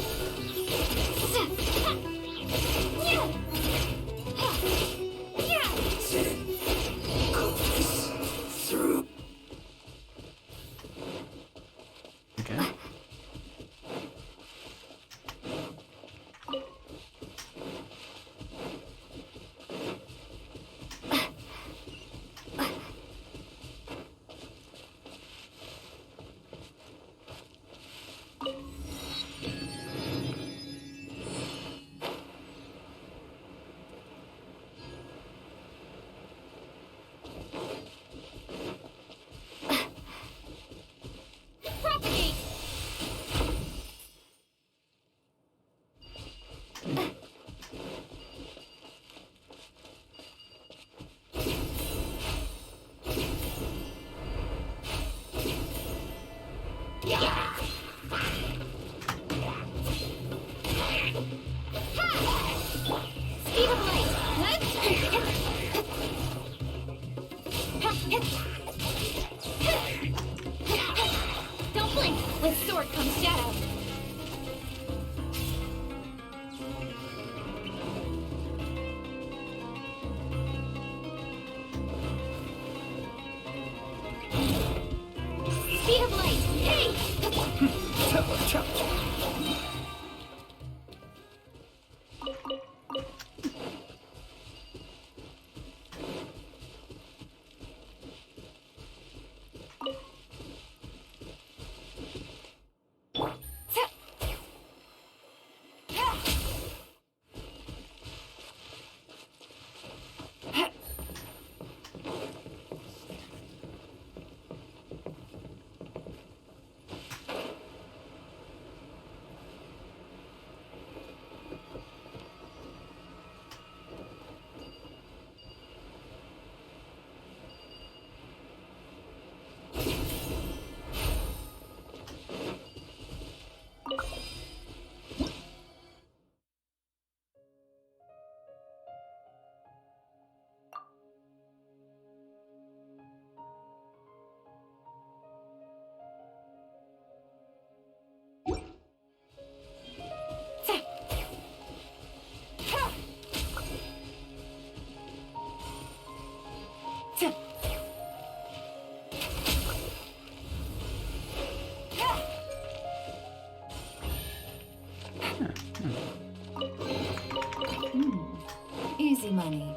Through. Okay. Propagate! Speed of light! Don't blink! With sword comes shadow. Speed of light! Hey! Easy money.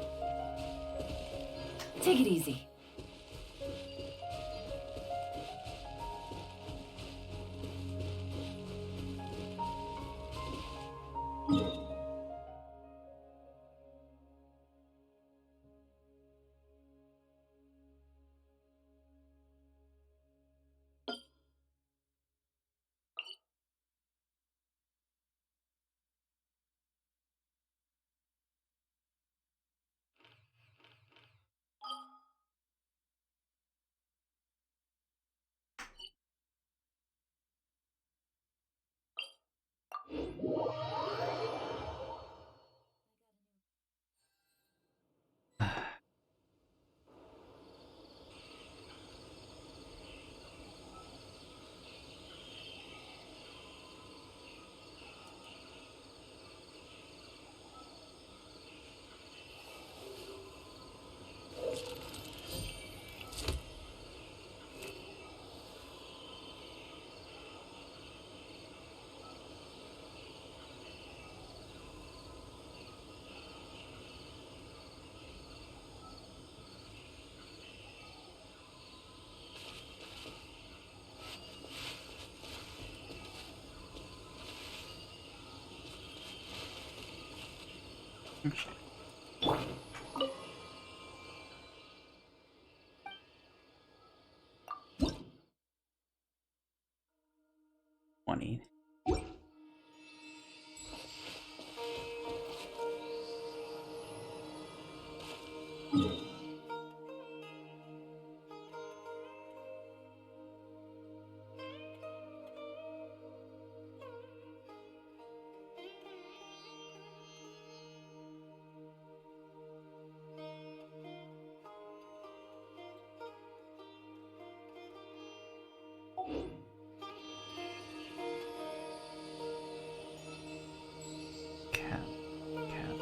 Take it easy. 20. Cat. Cat.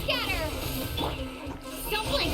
Scatter! Don't blink!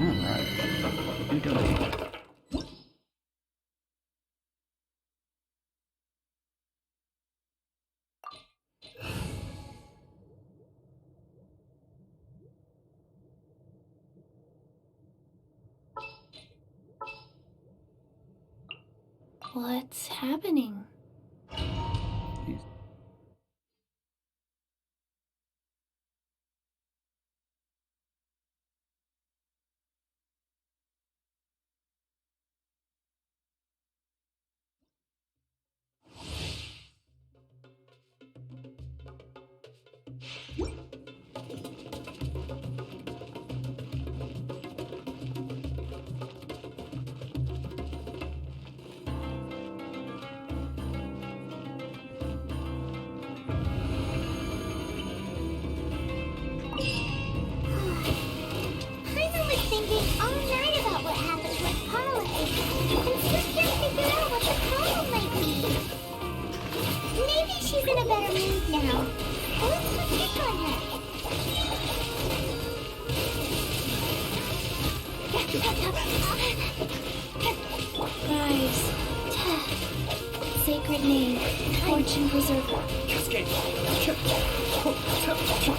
Alright. New domain. What's happening? These- Paimon was thinking all night about what happened with Paula, and still can't figure out what the problem might be. Maybe she's in a better mood now. Let's go check on her. Rise. Sacred name. Fortune preserver. Cascade. End of this game.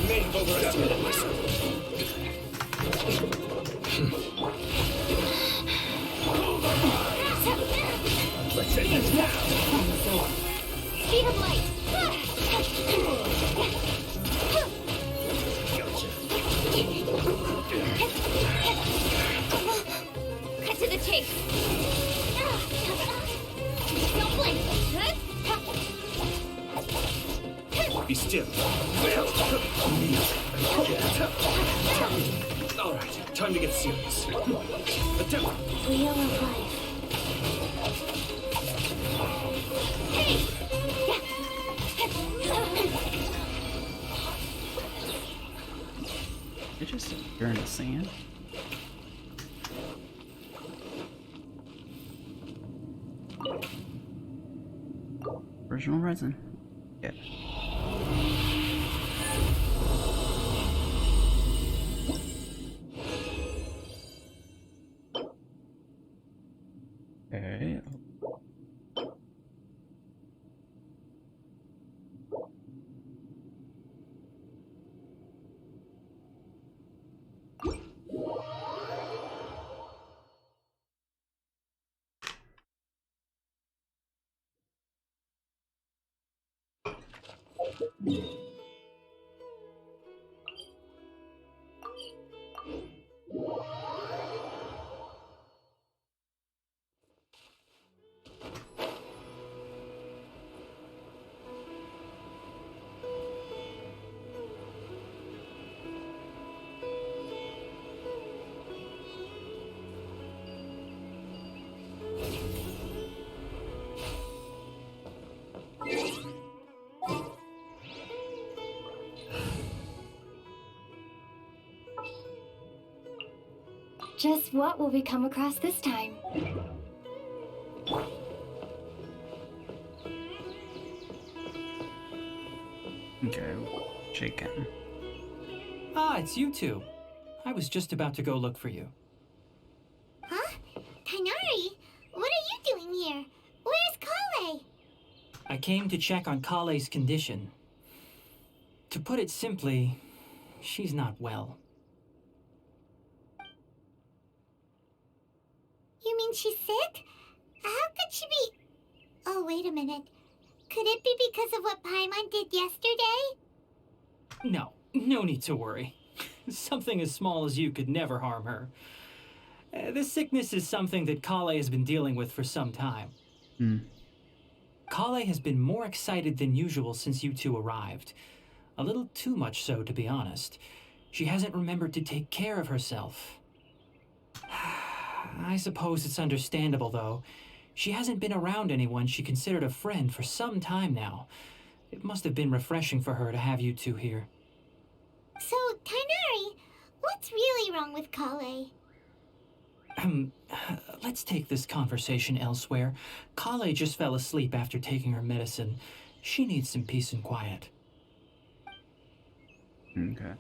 May have overestimated myself. Let's end this now. Speed of light! Gotcha. Cut to the chase! Don't blink! Be still. All right, time to get serious. Attempt. Wheel of life. Hey! It just you're in the sand. Original resin. Yeah. Okay. Just what will we come across this time? Okay. Shaken. Ah, it's you two. I was just about to go look for you. Huh? Tainari, what are you doing here? Where's Kale? I came to check on Kale's condition. To put it simply, she's not well. You mean she's sick? How could she be... Oh, wait a minute. Could it be because of what Paimon did yesterday? No, no need to worry. Something as small as you could never harm her. This sickness is something that Kale has been dealing with for some time. Kale has been more excited than usual since you two arrived. A little too much so, to be honest. She hasn't remembered to take care of herself. I suppose it's understandable, though. She hasn't been around anyone she considered a friend for some time now. It must have been refreshing for her to have you two here. So, Tainari, what's really wrong with Kale? Let's take this conversation elsewhere. Kale just fell asleep after taking her medicine. She needs some peace and quiet. Okay.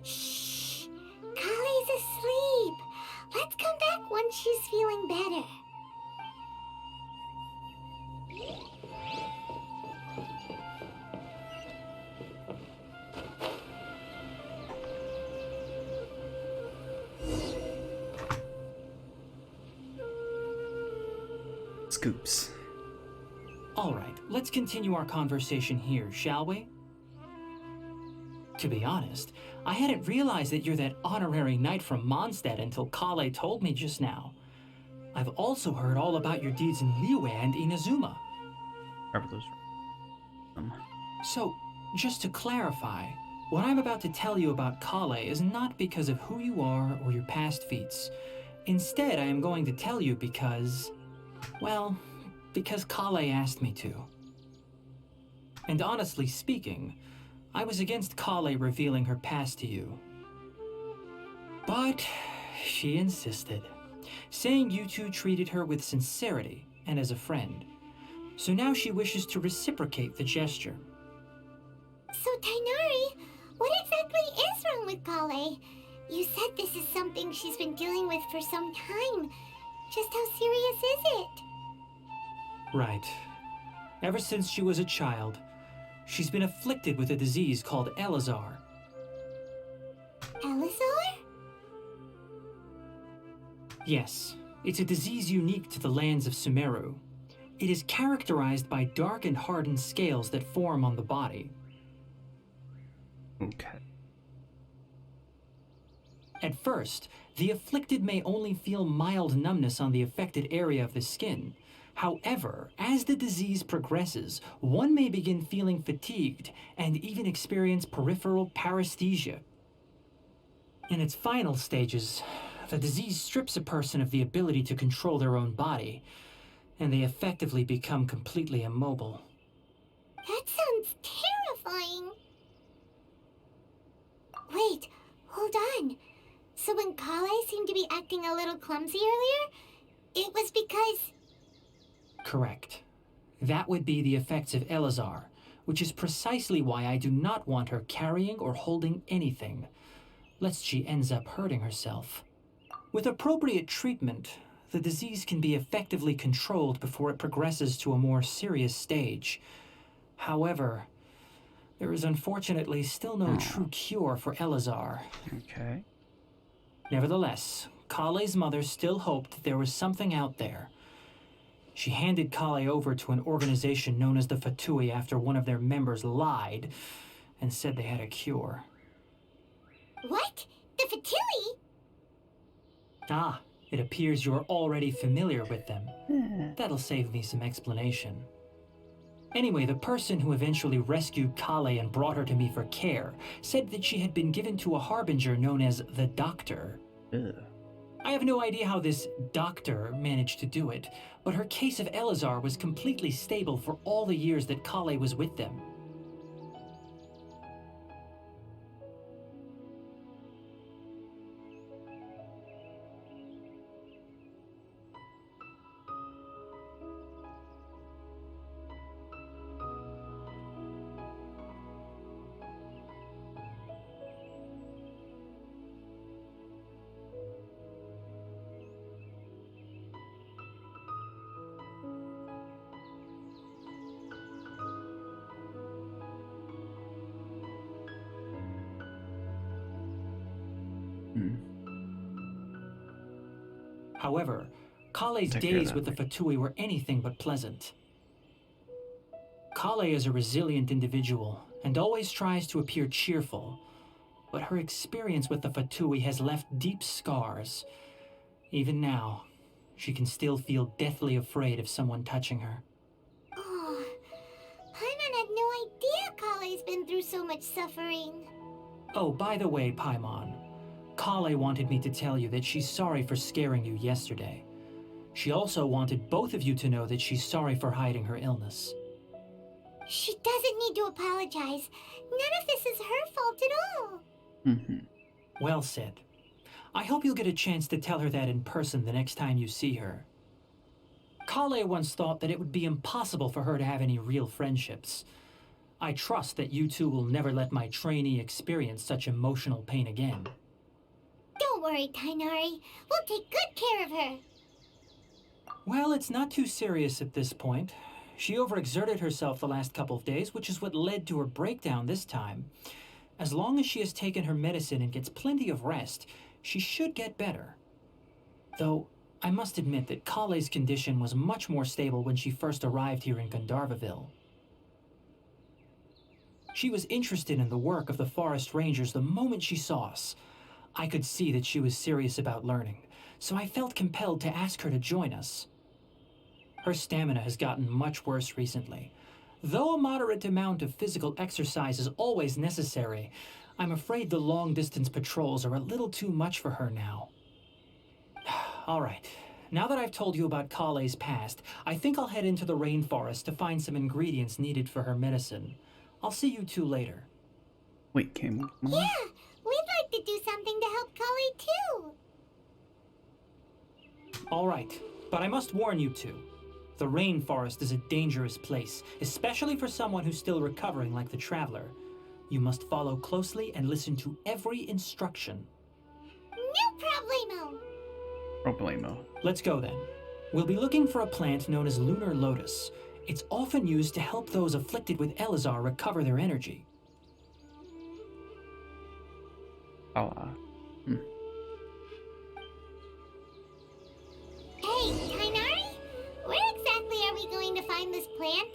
Shh! Kale's asleep. Let's come back once she's feeling better. Scoops. All right, let's continue our conversation here, shall we? To be honest, I hadn't realized that you're that honorary knight from Mondstadt until Kale told me just now. I've also heard all about your deeds in Liyue and Inazuma. Wherever those. So, just to clarify, what I'm about to tell you about Kale is not because of who you are or your past feats. Instead, I am going to tell you because... well, because Kale asked me to. And honestly speaking, I was against Kale revealing her past to you. But she insisted, saying you two treated her with sincerity and as a friend. So now she wishes to reciprocate the gesture. So, Tainari, what exactly is wrong with Kale? You said this is something she's been dealing with for some time. Just how serious is it? Right. Ever since she was a child, She's been afflicted with a disease called Elazar. Elazar? Yes, it's a disease unique to the lands of Sumeru. It is characterized by dark and hardened scales that form on the body. Okay. At first, the afflicted may only feel mild numbness on the affected area of the skin. However, as the disease progresses, one may begin feeling fatigued and even experience peripheral paresthesia. In its final stages, the disease strips a person of the ability to control their own body, and they effectively become completely immobile. That sounds terrifying. Wait, hold on. So when Kale seemed to be acting a little clumsy earlier, it was because... Correct. That would be the effects of Elazar, which is precisely why I do not want her carrying or holding anything, lest she ends up hurting herself. With appropriate treatment, the disease can be effectively controlled before it progresses to a more serious stage. However, there is unfortunately still no true cure for Elazar. Okay. Nevertheless, Kale's mother still hoped that there was something out there. She handed Kale over to an organization known as the Fatui after one of their members lied and said they had a cure. What? The Fatui? Ah, it appears you're already familiar with them. That'll save me some explanation. Anyway, the person who eventually rescued Kale and brought her to me for care said that she had been given to a harbinger known as the Doctor. Ugh. I have no idea how this doctor managed to do it, but her case of Elazar was completely stable for all the years that Kale was with them. However, Kale's Take care of days that with the Fatui were anything but pleasant. Kale is a resilient individual and always tries to appear cheerful, but her experience with the Fatui has left deep scars. Even now, she can still feel deathly afraid of someone touching her. Oh, Paimon had no idea Kale's been through so much suffering. Oh, by the way, Paimon, Kale wanted me to tell you that she's sorry for scaring you yesterday. She also wanted both of you to know that she's sorry for hiding her illness. She doesn't need to apologize. None of this is her fault at all. Mm-hmm. Well said. I hope you'll get a chance to tell her that in person the next time you see her. Kale once thought that it would be impossible for her to have any real friendships. I trust that you two will never let my trainee experience such emotional pain again. Don't worry, Tainari. We'll take good care of her. Well, it's not too serious at this point. She overexerted herself the last couple of days, which is what led to her breakdown this time. As long as she has taken her medicine and gets plenty of rest, she should get better. Though, I must admit that Kale's condition was much more stable when she first arrived here in Gandharvaville. She was interested in the work of the forest rangers the moment she saw us. I could see that she was serious about learning, so I felt compelled to ask her to join us. Her stamina has gotten much worse recently. Though a moderate amount of physical exercise is always necessary, I'm afraid the long-distance patrols are a little too much for her now. All right, now that I've told you about Kale's past, I think I'll head into the rainforest to find some ingredients needed for her medicine. I'll see you two later. Wait, came. Yeah, we'd like to do something to help Kale too. All right, but I must warn you two. The rainforest is a dangerous place, especially for someone who's still recovering like the traveler. You must follow closely and listen to every instruction. No problemo. Problemo. Let's go then. We'll be looking for a plant known as lunar lotus. It's often used to help those afflicted with Elazar recover their energy. Oh, Hey, Kainari? Where exactly are we going to find this plant?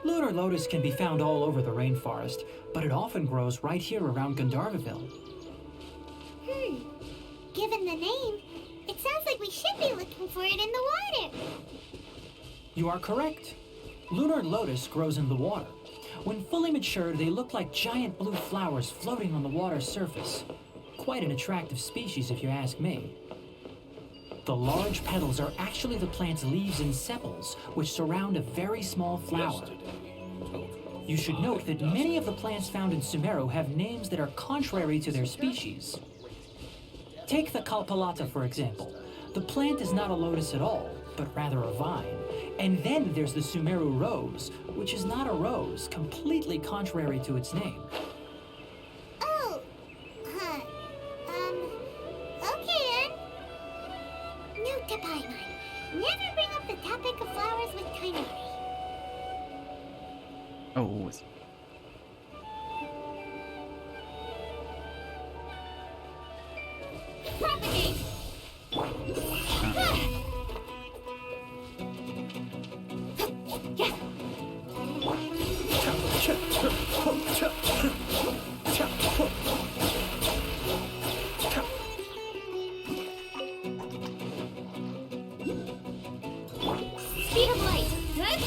Lunar lotus can be found all over the rainforest, but it often grows right here around Gandharvaville. Given the name, it sounds like we should be looking for it in the water. You are correct. Lunar lotus grows in the water. When fully matured, they look like giant blue flowers floating on the water's surface. Quite an attractive species, if you ask me. The large petals are actually the plant's leaves and sepals, which surround a very small flower. You should note that many of the plants found in Sumeru have names that are contrary to their species. Take the Kalpalata, for example. The plant is not a lotus at all, but rather a vine. And then there's the Sumeru rose, which is not a rose, completely contrary to its name. Oh, okay then. Note to Paimon, never bring up the topic of flowers with Kainari. oh, Propagate! Speed of light. Good?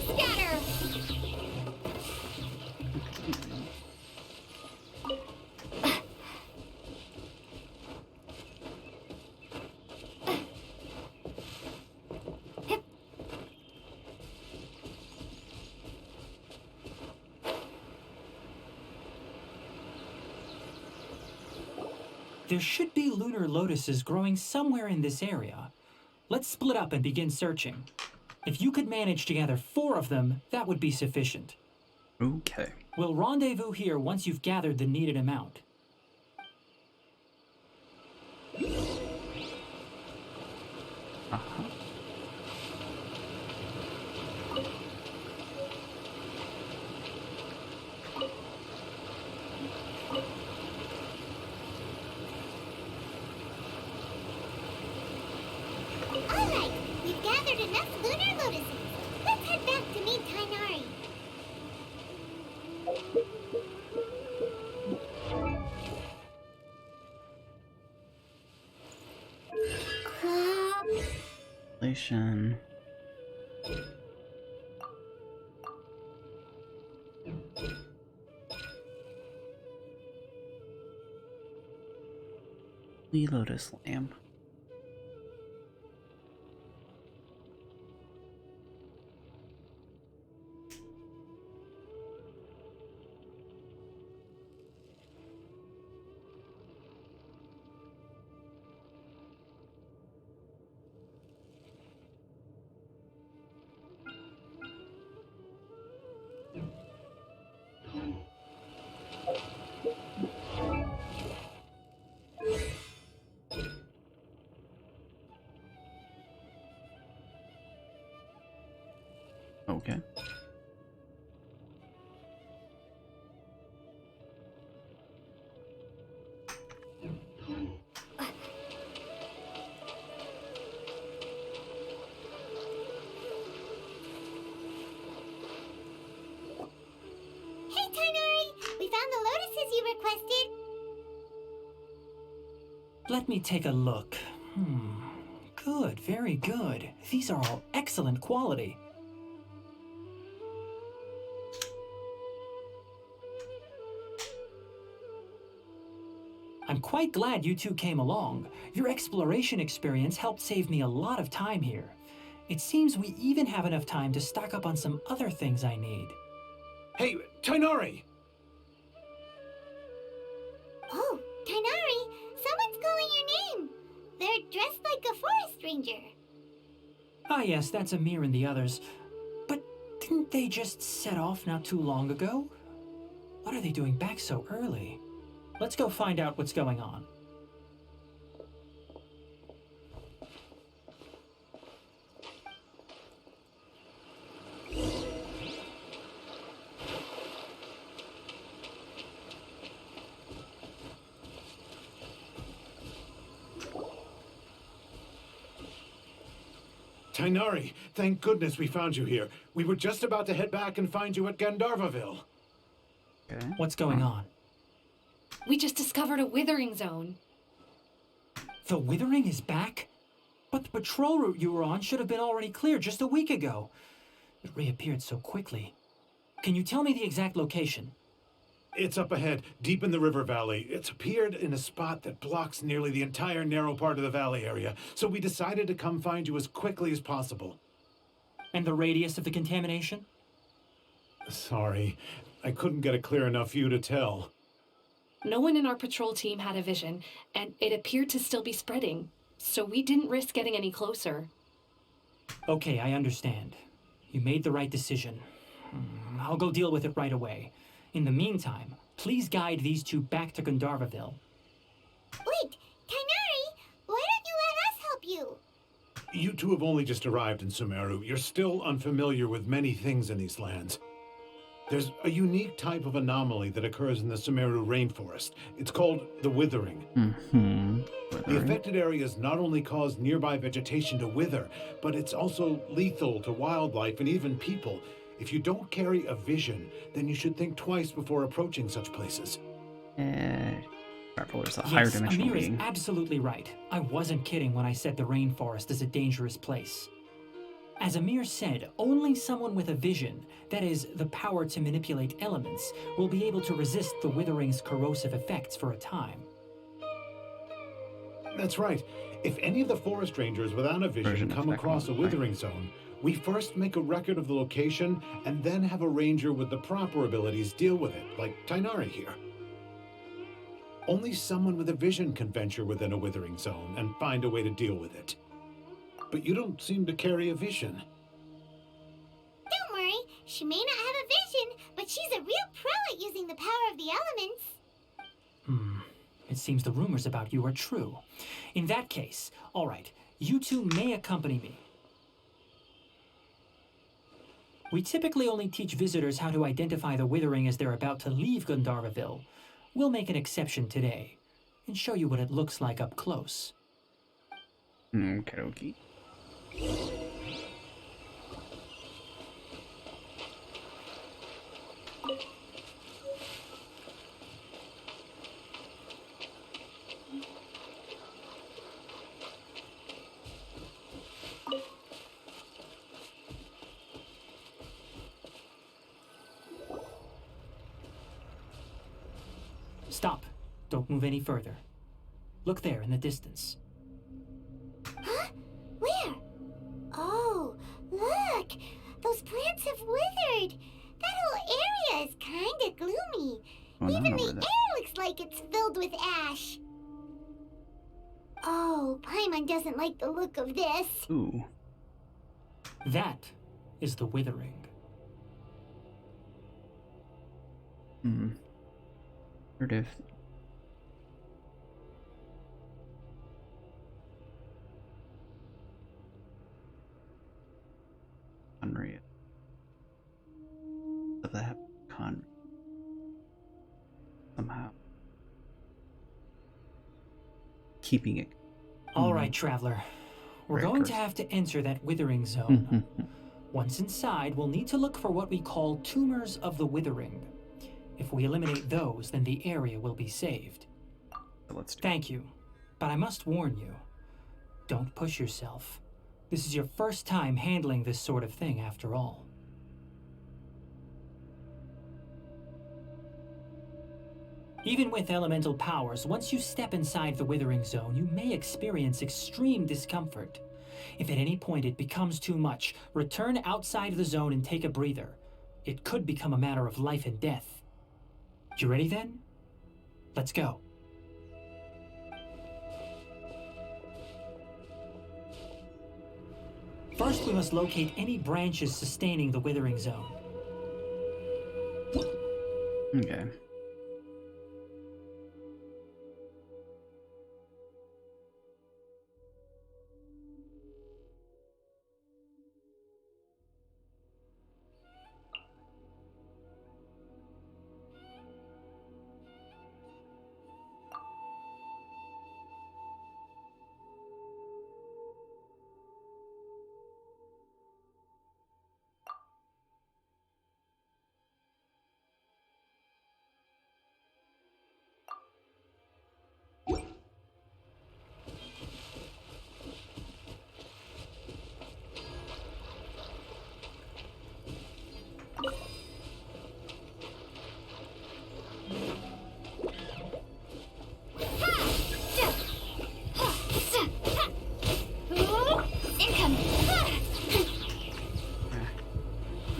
Scatter! There should be lunar lotuses growing somewhere in this area. Let's split up and begin searching. If you could manage to gather 4 of them, that would be sufficient. okay. We'll rendezvous here once you've gathered the needed amount. Uh-huh. Alright, we've gathered enough lunar lotuses. Let's head back to meet Kainari. Relation. The lotus lamp. Okay. Hey, Kainari! We found the lotuses you requested. Let me take a look. Good, very good. These are all excellent quality. I'm quite glad you two came along. Your exploration experience helped save me a lot of time here. It seems we even have enough time to stock up on some other things I need. Hey, Tainari! Oh, Tainari, someone's calling your name. They're dressed like a forest ranger. Ah yes, that's Amir and the others. But didn't they just set off not too long ago? What are they doing back so early? Let's go find out what's going on. Tainari, thank goodness we found you here. We were just about to head back and find you at Gandharvaville. Okay. What's going on? We just discovered a withering zone. The Withering is back? But the patrol route you were on should have been already cleared just a week ago. It reappeared so quickly. Can you tell me the exact location? It's up ahead, deep in the river valley. It's appeared in a spot that blocks nearly the entire narrow part of the valley area, so we decided to come find you as quickly as possible. And the radius of the contamination? Sorry, I couldn't get a clear enough view to tell. No one in our patrol team had a vision, and it appeared to still be spreading, so we didn't risk getting any closer. Okay, I understand. You made the right decision. I'll go deal with it right away. In the meantime, please guide these two back to Gandharvaville. Wait, Tainari, why don't you let us help you? You two have only just arrived in Sumeru. You're still unfamiliar with many things in these lands. There's a unique type of anomaly that occurs in the Sumeru rainforest. It's called the withering. The affected areas not only cause nearby vegetation to wither, but it's also lethal to wildlife and even people. If you don't carry a vision, then you should think twice before approaching such places. Careful, there's a higher dimensional Amir is being. absolutely right. I wasn't kidding when I said the rainforest is a dangerous place. As Amir said, only someone with a vision, that is, the power to manipulate elements, will be able to resist the withering's corrosive effects for a time. That's right. If any of the forest rangers without a vision come across a withering zone, we first make a record of the location and then have a ranger with the proper abilities deal with it, like Tainari here. Only someone with a vision can venture within a withering zone and find a way to deal with it. But you don't seem to carry a vision. Don't worry, she may not have a vision, but she's a real pro at using the power of the elements. It seems the rumors about you are true. In that case, all right, you two may accompany me. We typically only teach visitors how to identify the withering as they're about to leave Gandharvaville. We'll make an exception today and show you what it looks like up close. Okie Stop. Don't move any further. Look there in the distance. Huh? Where? Oh, look! Those plants have withered! That whole area is kinda gloomy. Oh, Even no, the air looks like it's filled with ash. Oh, Paimon doesn't like the look of this. Ooh. That is the withering. Heard if Conry. Does that happen? Conry. Somehow. Keeping it. All right, traveler. We're Very going to cursed. have to enter that withering zone. Once inside, we'll need to look for what we call tumors of the withering. If we eliminate those, then the area will be saved. So let's do Thank you, but I must warn you. Don't push yourself. This is your first time handling this sort of thing, after all. Even with elemental powers, once you step inside the withering zone, you may experience extreme discomfort. If at any point it becomes too much, return outside the zone and take a breather. It could become a matter of life and death. You ready then? Let's go. First, we must locate any branches sustaining the withering zone. Okay.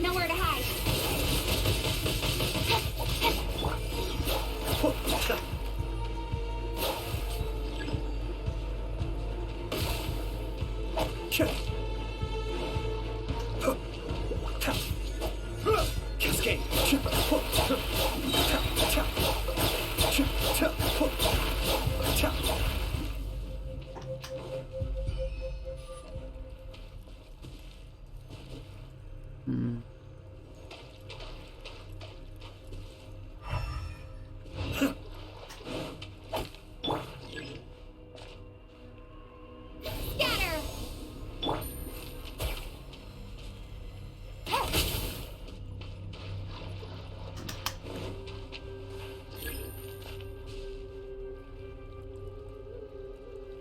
Nowhere to hide. Cascade. Hmm. Scatter.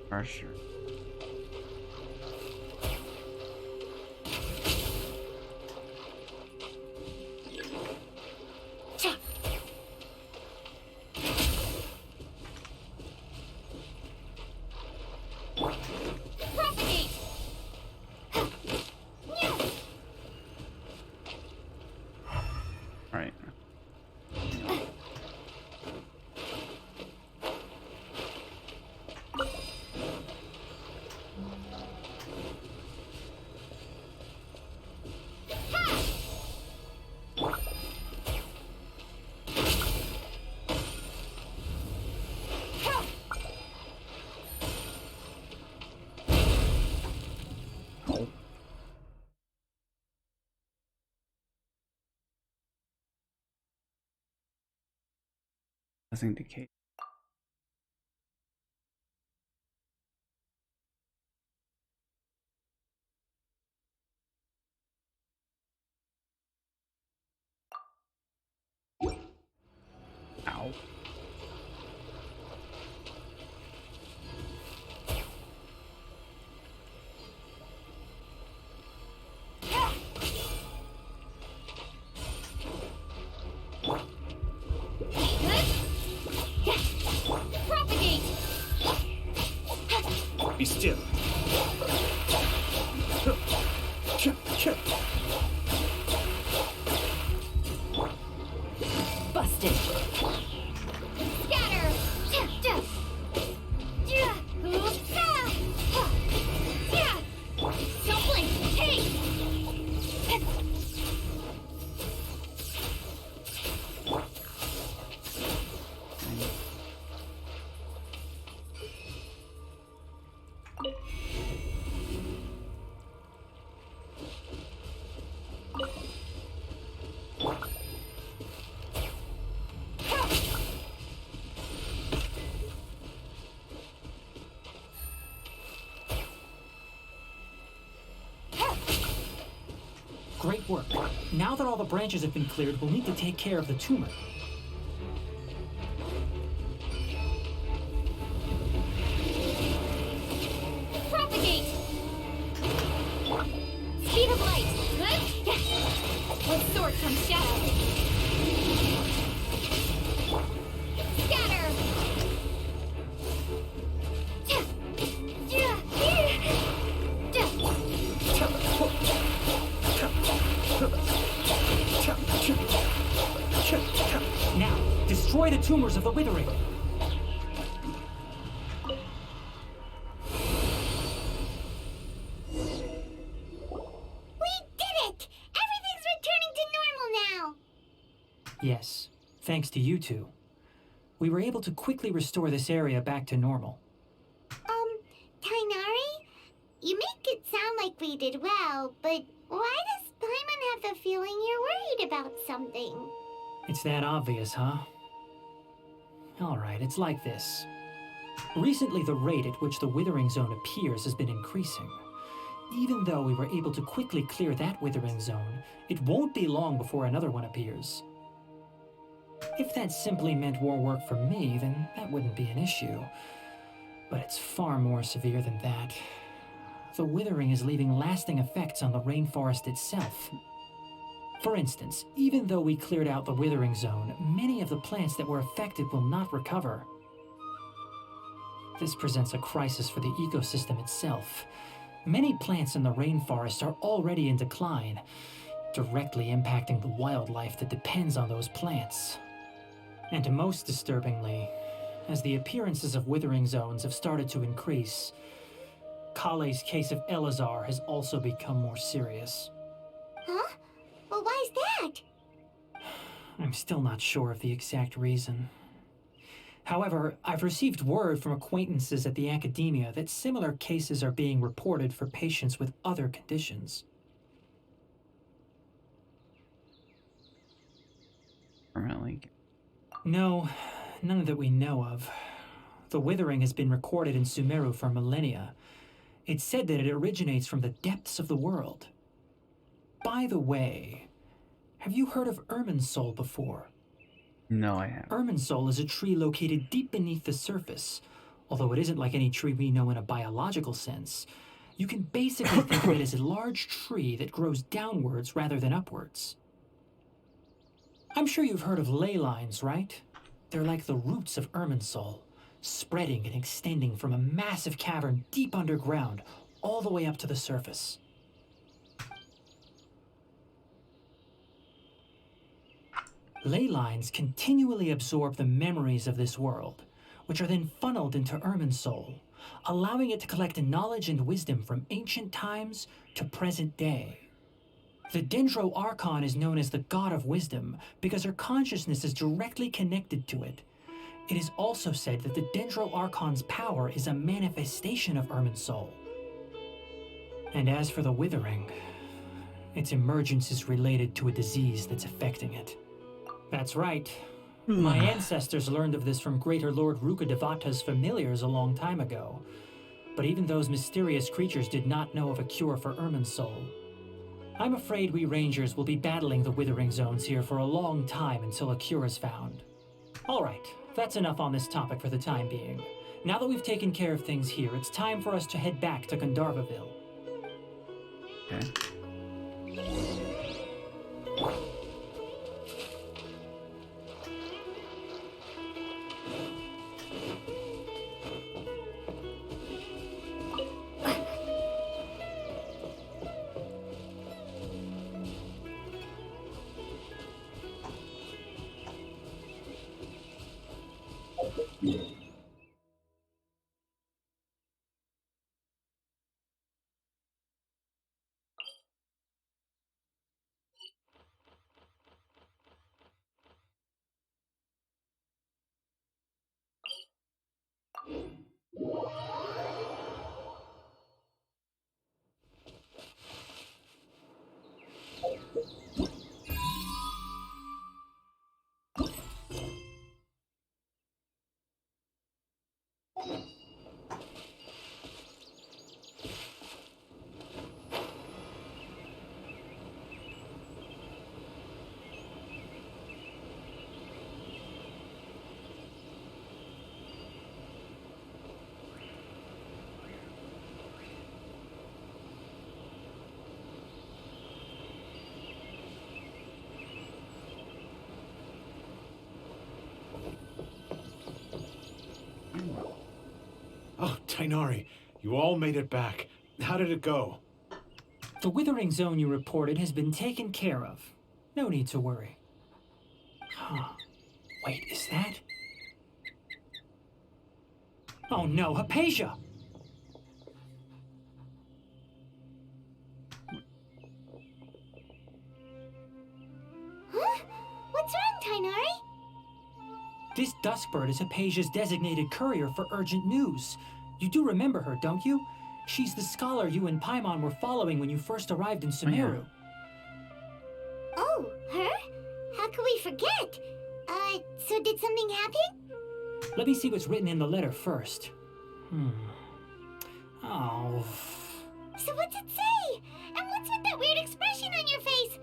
Pressure. Propagate. All right. Nothing decay. Ow. Propagate. Be still. Busted. Scatter. Don't blink. Hey. Great work. Now that all the branches have been cleared, we'll need to take care of the tumor. Propagate. Speed of light. What sword comes shadow? Scatter. tumors of the withering. We did it! Everything's returning to normal now! Yes, thanks to you two. We were able to quickly restore this area back to normal. Tainari? You make it sound like we did well, but why does Paimon have the feeling you're worried about something? It's that obvious, huh? Alright, it's like this. Recently, the rate at which the withering zone appears has been increasing. Even though we were able to quickly clear that withering zone, it won't be long before another one appears. If that simply meant more work for me, then that wouldn't be an issue. But it's far more severe than that. The withering is leaving lasting effects on the rainforest itself. For instance, even though we cleared out the withering zone, many of the plants that were affected will not recover. This presents a crisis for the ecosystem itself. Many plants in the rainforest are already in decline, directly impacting the wildlife that depends on those plants. And most disturbingly, as the appearances of withering zones have started to increase, Kale's case of Elazar has also become more serious. Huh? Well, why's that? I'm still not sure of the exact reason. However, I've received word from acquaintances at the academia that similar cases are being reported for patients with other conditions. Permanently. No, none that we know of. The withering has been recorded in Sumeru for millennia. It's said that it originates from the depths of the world. By the way, have you heard of Irminsul before? No, I haven't. Irminsul is a tree located deep beneath the surface. Although it isn't like any tree we know in a biological sense, you can basically think of it as a large tree that grows downwards rather than upwards. I'm sure you've heard of ley lines, right? They're like the roots of Irminsul, spreading and extending from a massive cavern deep underground all the way up to the surface. Ley lines continually absorb the memories of this world, which are then funneled into Irminsul, allowing it to collect knowledge and wisdom from ancient times to present day. The Dendro Archon is known as the God of Wisdom because her consciousness is directly connected to it. It is also said that the Dendro Archon's power is a manifestation of Irminsul. And as for the Withering, its emergence is related to a disease that's affecting it. That's right. My ancestors learned of this from Greater Lord Rukadevata's familiars a long time ago. But even those mysterious creatures did not know of a cure for Irminsul. I'm afraid we Rangers will be battling the Withering Zones here for a long time until a cure is found. Alright, that's enough on this topic for the time being. Now that we've taken care of things here, it's time for us to head back to Gandharvaville. Okay. Oh, Tainari, you all made it back. How did it go? The Withering Zone you reported has been taken care of. No need to worry. Huh. Wait, is that? Oh no, Hypatia! Huh? What's wrong, Tainari? This Duskbird is Hypatia's designated courier for urgent news. You do remember her, don't you? She's the scholar you and Paimon were following when you first arrived in Sumeru. Oh, her? How could we forget? So did something happen? Let me see what's written in the letter first. Oh. So what's it say? And what's with that weird expression on your face?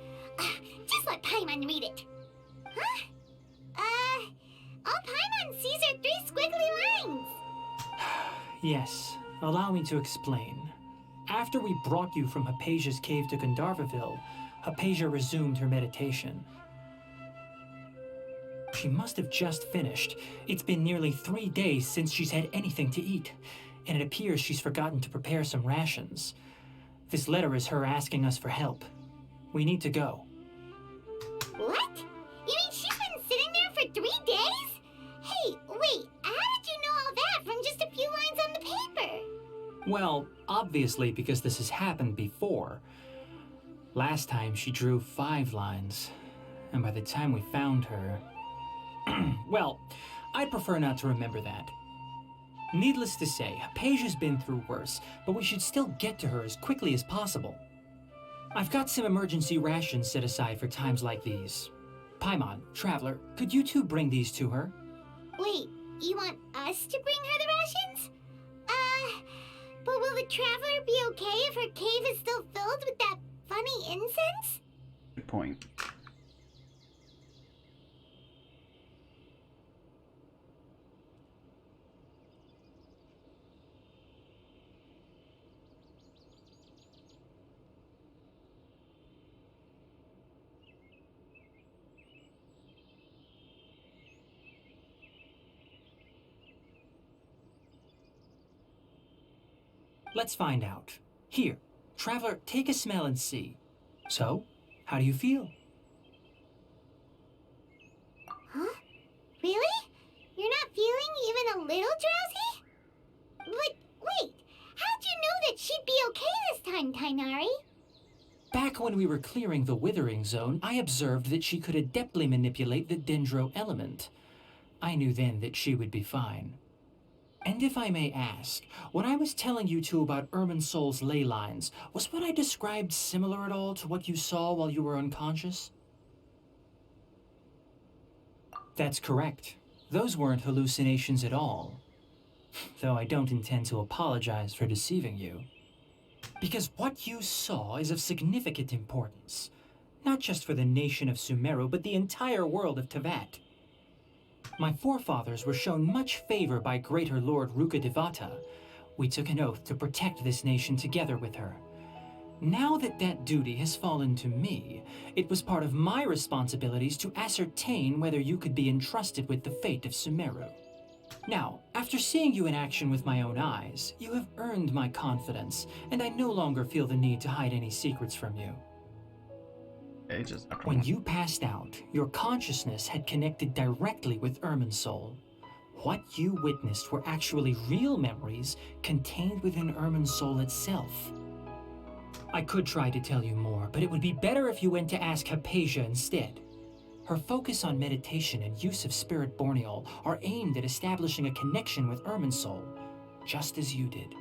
Just let Paimon read it. Huh? All Paimon sees are 3 squiggly lines. Yes, allow me to explain. After we brought you from Hypatia's cave to Gandharvaville, Hypatia resumed her meditation. She must have just finished. It's been nearly 3 days since she's had anything to eat, and it appears she's forgotten to prepare some rations. This letter is her asking us for help. We need to go. What? You mean she's been sitting there for 3 days? Hey, wait, how did you know all that from just a few lines on the paper? Well, obviously because this has happened before. Last time she drew 5 lines, and by the time we found her... Well, I'd prefer not to remember that. Needless to say, Hypatia's been through worse, but we should still get to her as quickly as possible. I've got some emergency rations set aside for times like these. Paimon, Traveler, could you two bring these to her? Wait, you want us to bring her the rations? But will the Traveler be okay if her cave is still filled with that funny incense? Good point. Let's find out. Here, Traveler, take a smell and see. So, how do you feel? Huh? Really? You're not feeling even a little drowsy? But wait, how'd you know that she'd be okay this time, Tainari? Back when we were clearing the Withering Zone, I observed that she could adeptly manipulate the Dendro element. I knew then that she would be fine. And if I may ask, when I was telling you two about Irminsol's ley lines, was what I described similar at all to what you saw while you were unconscious? That's correct. Those weren't hallucinations at all. Though I don't intend to apologize for deceiving you. Because what you saw is of significant importance. Not just for the nation of Sumeru, but the entire world of Tevat. My forefathers were shown much favor by Greater Lord Rukkhadevata. We took an oath to protect this nation together with her. Now that that duty has fallen to me, it was part of my responsibilities to ascertain whether you could be entrusted with the fate of Sumeru. Now, after seeing you in action with my own eyes, you have earned my confidence, and I no longer feel the need to hide any secrets from you. Just after When one. you passed out, your consciousness had connected directly with Irminsul. What you witnessed were actually real memories contained within Irminsul itself. I could try to tell you more, but it would be better if you went to ask Hypatia instead. Her focus on meditation and use of Spirit Borneol are aimed at establishing a connection with Irminsul, just as you did.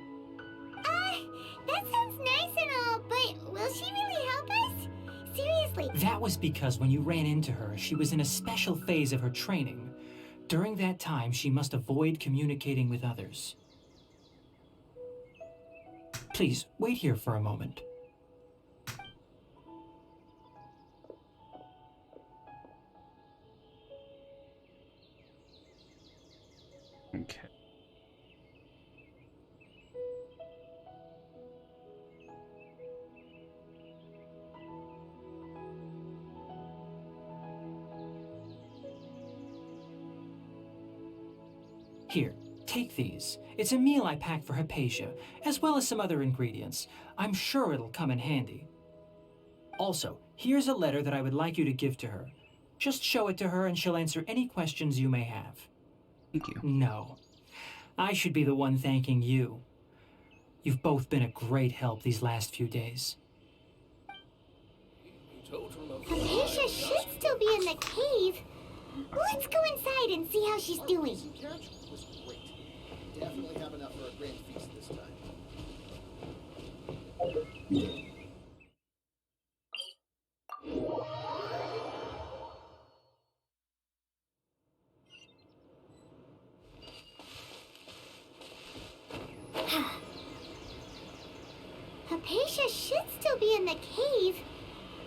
That sounds nice and all, but will she really help us? Seriously. That was because when you ran into her, she was in a special phase of her training. During that time, she must avoid communicating with others. Please, wait here for a moment. Okay. Here, take these. It's a meal I packed for Hypatia, as well as some other ingredients. I'm sure it'll come in handy. Also, here's a letter that I would like you to give to her. Just show it to her and she'll answer any questions you may have. Thank you. No. I should be the one thanking you. You've both been a great help these last few days. Hypatia should still be in the cave. Let's go inside and see how she's doing. Was great. Definitely have enough for a grand feast this time. Hypatia should still be in the cave.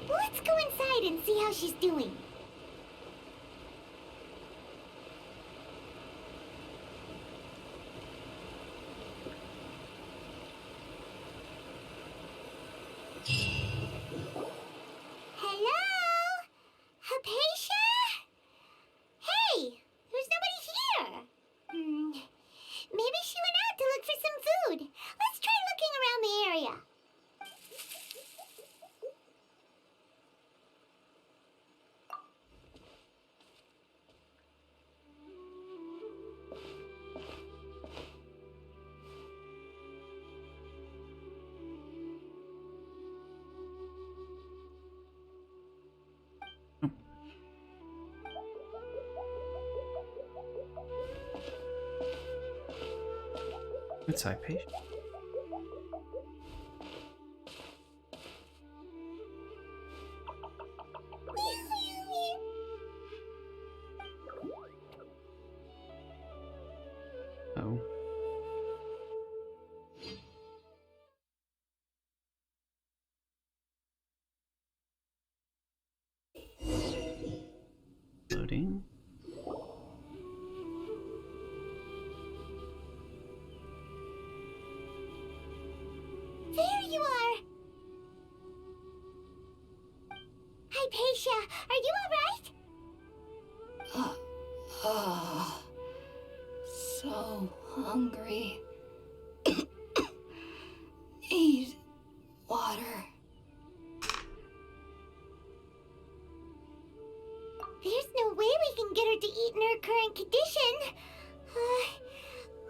Let's go inside and see how she's doing. Hello? Hypatia? Hey, there's nobody here. Maybe she went out to look for some food. Let's try looking around the area. It's Hypatia. Oh. Loading. There you are! Hypatia, are you alright? So hungry. Need water. There's no way we can get her to eat in her current condition.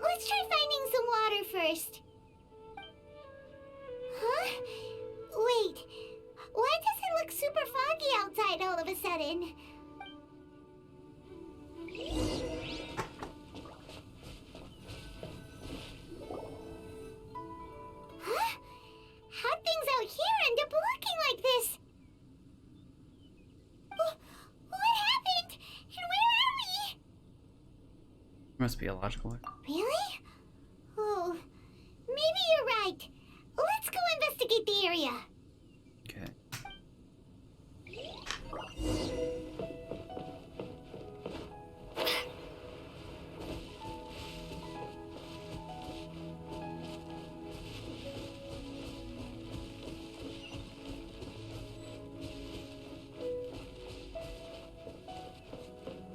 Let's try finding some water first. Huh? Wait. Why does it look super foggy outside all of a sudden? Huh? How'd things out here end up looking like this? What happened? And where are we? Must be a logical way. Really? Oh, maybe you're right. Let's go investigate the area. Okay.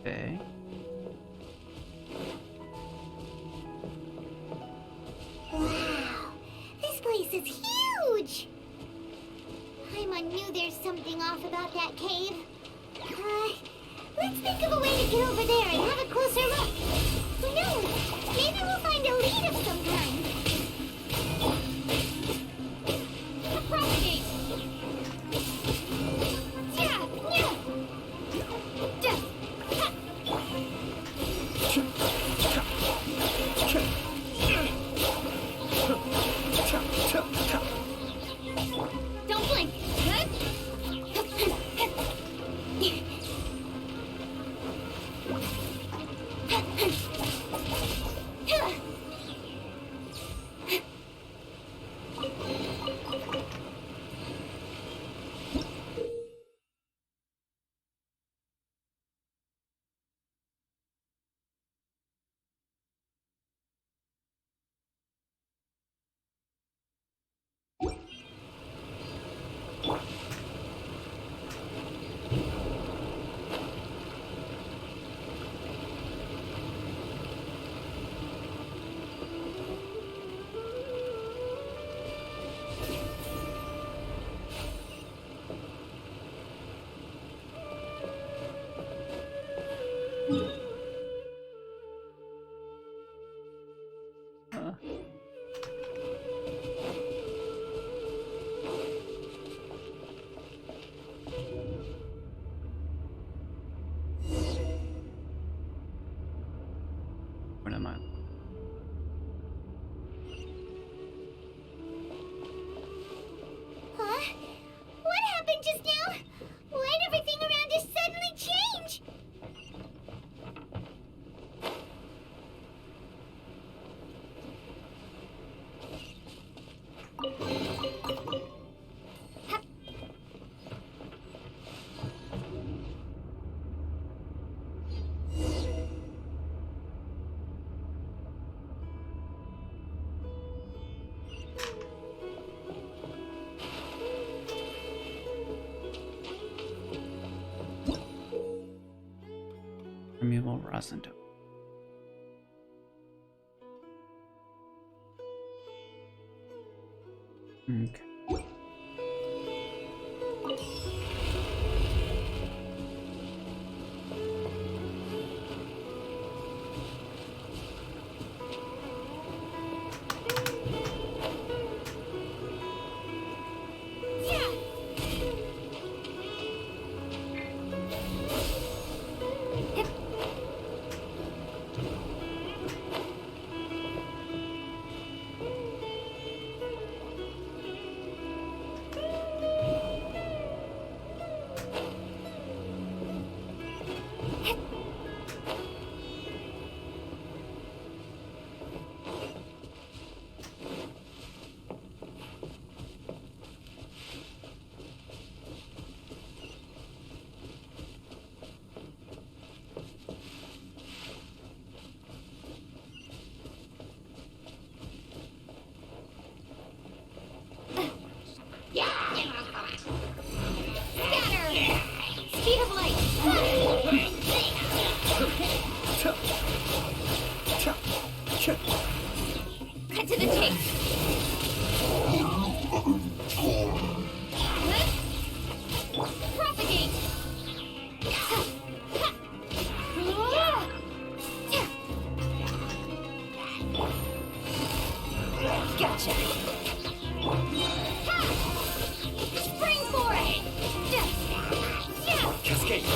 Okay. Wow, this place is huge! Paimon knew there's something off about that cave. Let's think of a way to get over there and have a closer look. Who knows? Maybe we'll find a lead of some kind. Propagate! Yeah, yeah. Don't blink! present. Okay. Speed of light! Cut to the chase! Propagate! Gotcha! Spring for it! Cascade.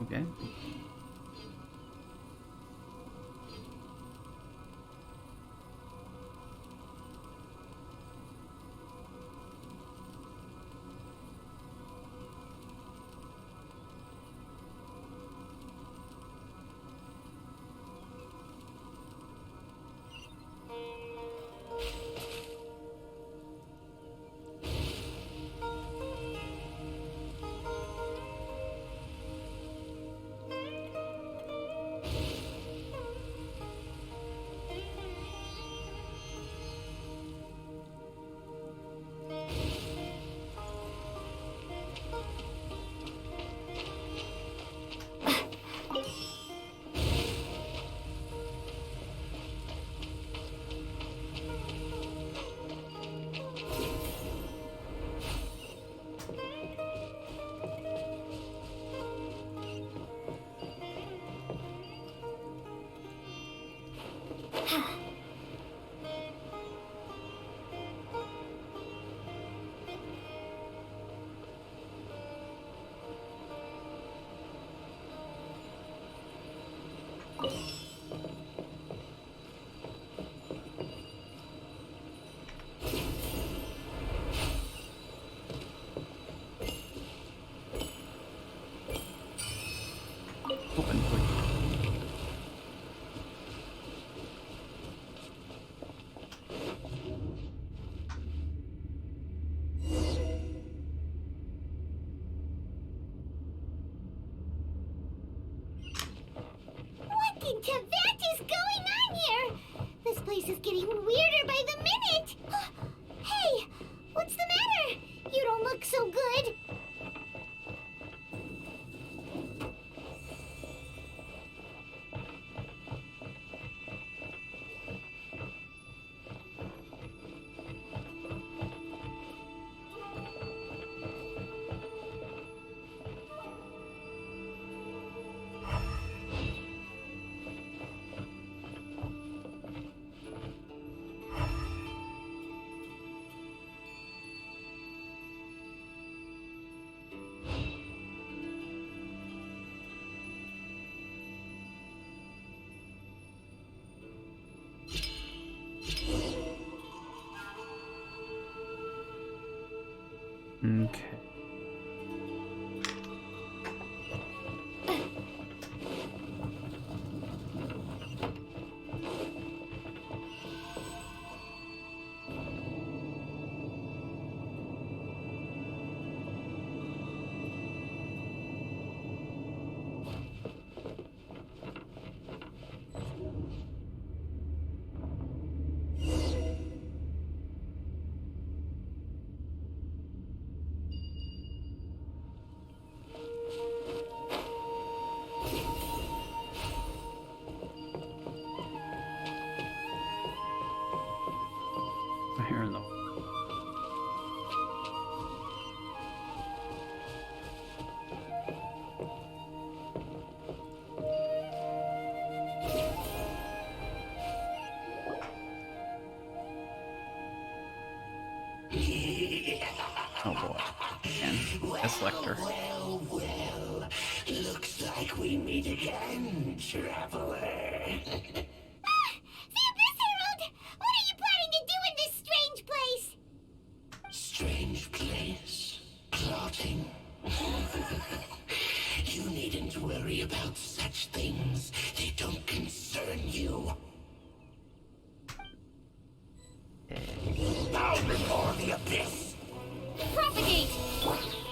Okay. Open, please. What in Tibet is going on here? This place is getting weirder by the minute. Hey, what's the matter? You don't look so good. Okay. here in the. Oh boy. And S. Lecter. Well, looks like we meet again, traveler. The Abyss Herald! What are you planning to do in this strange place? Strange place. Plotting. You needn't worry about such things. They don't concern you. Bow before the abyss! Propagate!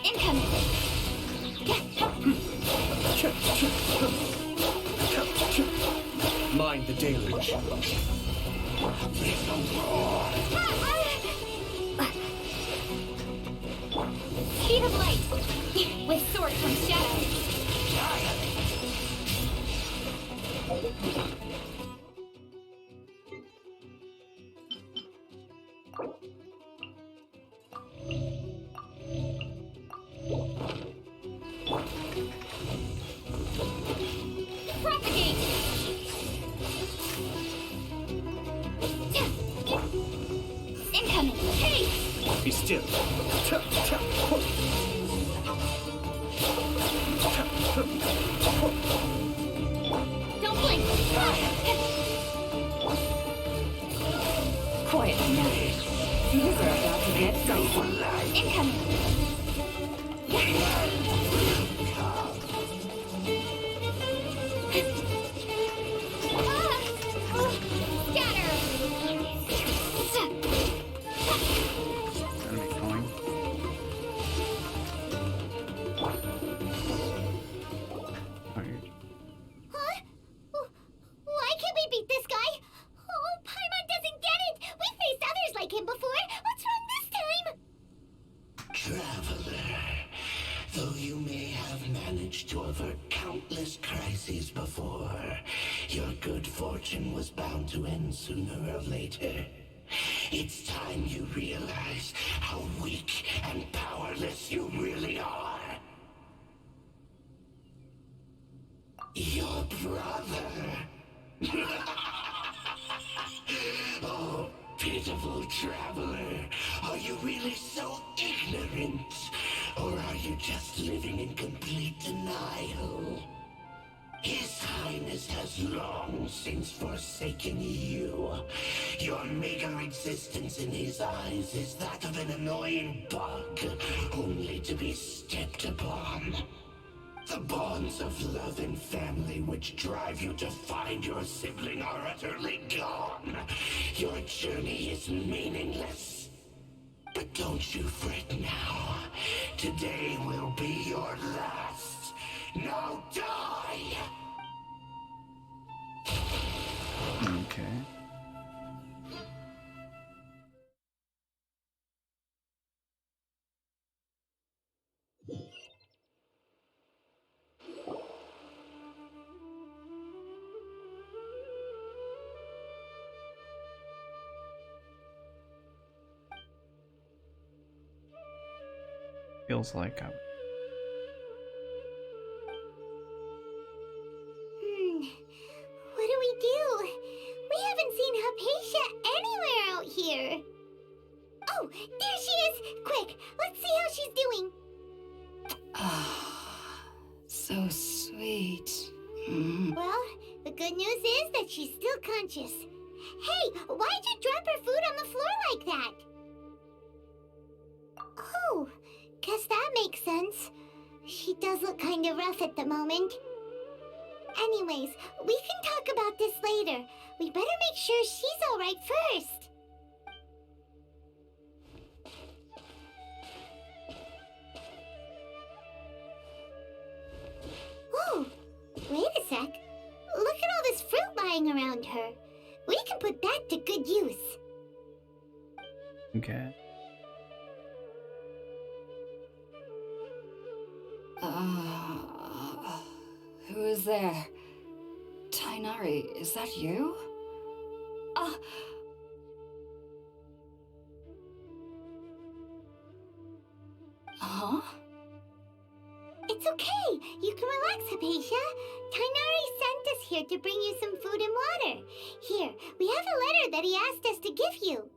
Incoming! Mind the deluge. Speed of light! With sword from shadow! Propagate! Incoming! Hey! Be still. Don't blink! Quiet now. Things are about to get dicey. Incoming! Enemy going. Alright. Huh? Why can't we beat this guy? Oh, Paimon doesn't get it! We faced others like him before! What's wrong this time? Traveler, though you may have managed to avert countless crises before, your good fortune was bound to end sooner or later. It's time you realize how weak and powerless you really are. Your brother. Oh, pitiful traveler. Are you really so ignorant? Or are you just living in complete denial? His Highness has long since forsaken you. Your meager existence in his eyes is that of an annoying bug, only to be stepped upon. The bonds of love and family which drive you to find your sibling are utterly gone. Your journey is meaningless. But don't you fret now. Today will be your last. Now die! Okay. Feels like I. What do we do? We haven't seen Hypatia anywhere out here. Oh, there she is! Quick, let's see how she's doing. Ah, so sweet. Well, the good news is that she's still conscious. Hey, why'd you drop her food on the floor like that? Oh, guess that makes sense. She does look kind of rough at the moment. Anyways, we can talk about this later. We better make sure she's alright first. Whoa, wait a sec. Look at all this fruit lying around her. We can put that to good use. Okay. Who is there? Tainari, is that you? Huh? It's okay. You can relax, Hypatia. Tainari sent us here to bring you some food and water. Here, we have a letter that he asked us to give you.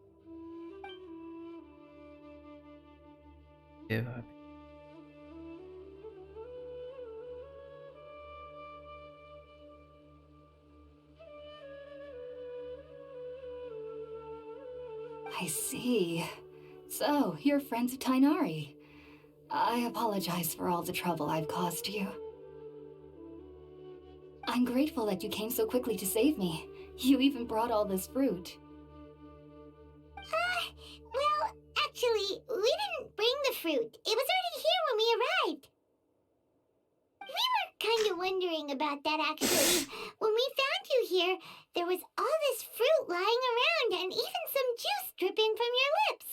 Give I see. So, you're friends of Tainari. I apologize for all the trouble I've caused you. I'm grateful that you came so quickly to save me. You even brought all this fruit. Well, actually, we didn't bring the fruit. It was already here when we arrived. We were kind of wondering about that, actually. When we found you here, there was all this fruit lying around and even some juice dripping from your lips.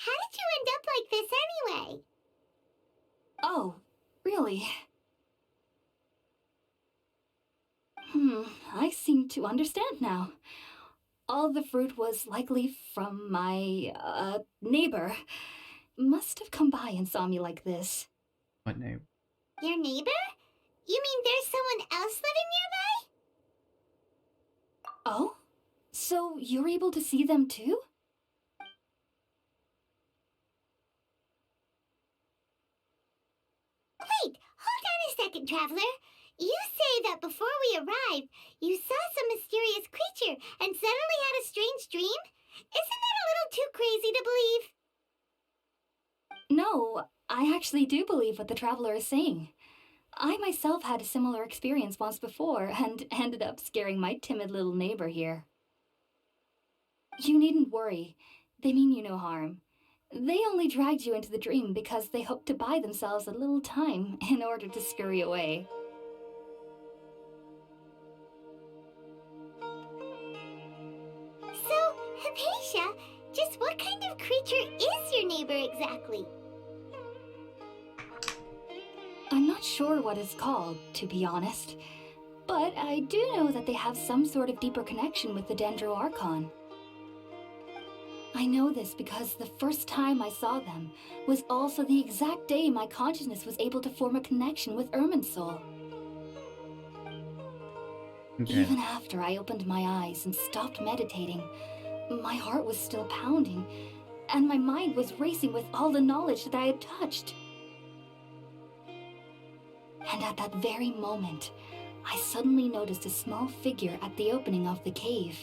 How did you end up like this anyway? Oh, really? I seem to understand now. All the fruit was likely from my, neighbor. Must have come by and saw me like this. what name? Your neighbor? You mean there's someone else living nearby? Oh? So you're able to see them too? Wait, hold on a second, Traveler. You say that before we arrived, you saw some mysterious creature and suddenly had a strange dream? Isn't that a little too crazy to believe? No, I actually do believe what the traveler is saying. I myself had a similar experience once before and ended up scaring my timid little neighbor here. You needn't worry. They mean you no harm. They only dragged you into the dream because they hoped to buy themselves a little time in order to scurry away. So, Hypatia, just what kind of creature is your neighbor exactly? I'm not sure what it's called, to be honest. But I do know that they have some sort of deeper connection with the Dendro Archon. I know this because the first time I saw them was also the exact day my consciousness was able to form a connection with Irminsul. Okay. Even after I opened my eyes and stopped meditating, my heart was still pounding, and my mind was racing with all the knowledge that I had touched. And at that very moment, I suddenly noticed a small figure at the opening of the cave.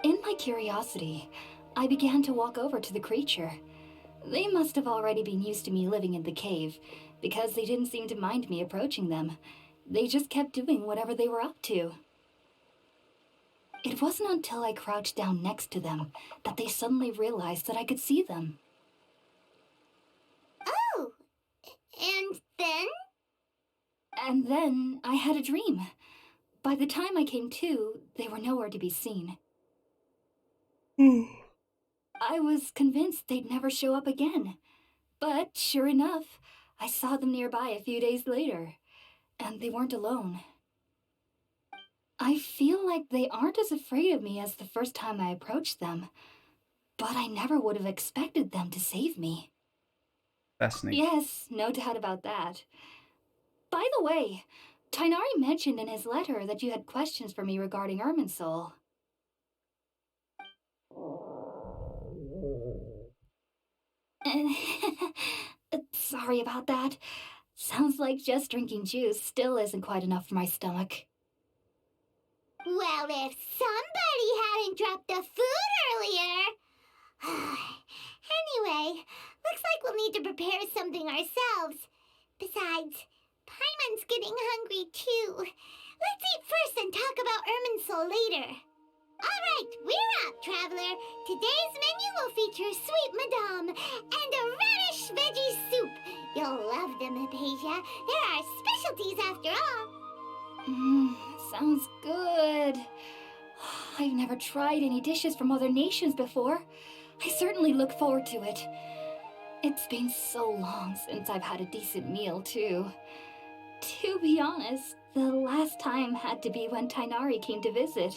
In my curiosity, I began to walk over to the creature. They must have already been used to me living in the cave, because they didn't seem to mind me approaching them. They just kept doing whatever they were up to. It wasn't until I crouched down next to them that they suddenly realized that I could see them. Oh, and then? And then I had a dream. By the time I came to, they were nowhere to be seen. I was convinced they'd never show up again. But sure enough, I saw them nearby a few days later. And they weren't alone. I feel like they aren't as afraid of me as the first time I approached them. But I never would have expected them to save me. Fascinating. Yes, no doubt about that. By the way, Tainari mentioned in his letter that you had questions for me regarding Irminsul. Sorry about that. Sounds like just drinking juice still isn't quite enough for my stomach. Well, if somebody hadn't dropped the food earlier... Anyway, looks like we'll need to prepare something ourselves. Besides, Paimon's getting hungry too. Let's eat first and talk about Irminsul later. Alright, we're up, Traveler. Today's menu will feature Sweet Madame and a radish veggie soup. You'll love them, Hypatia. They're our specialties after all. Sounds good. I've never tried any dishes from other nations before. I certainly look forward to it. It's been so long since I've had a decent meal, too. To be honest, the last time had to be when Tainari came to visit.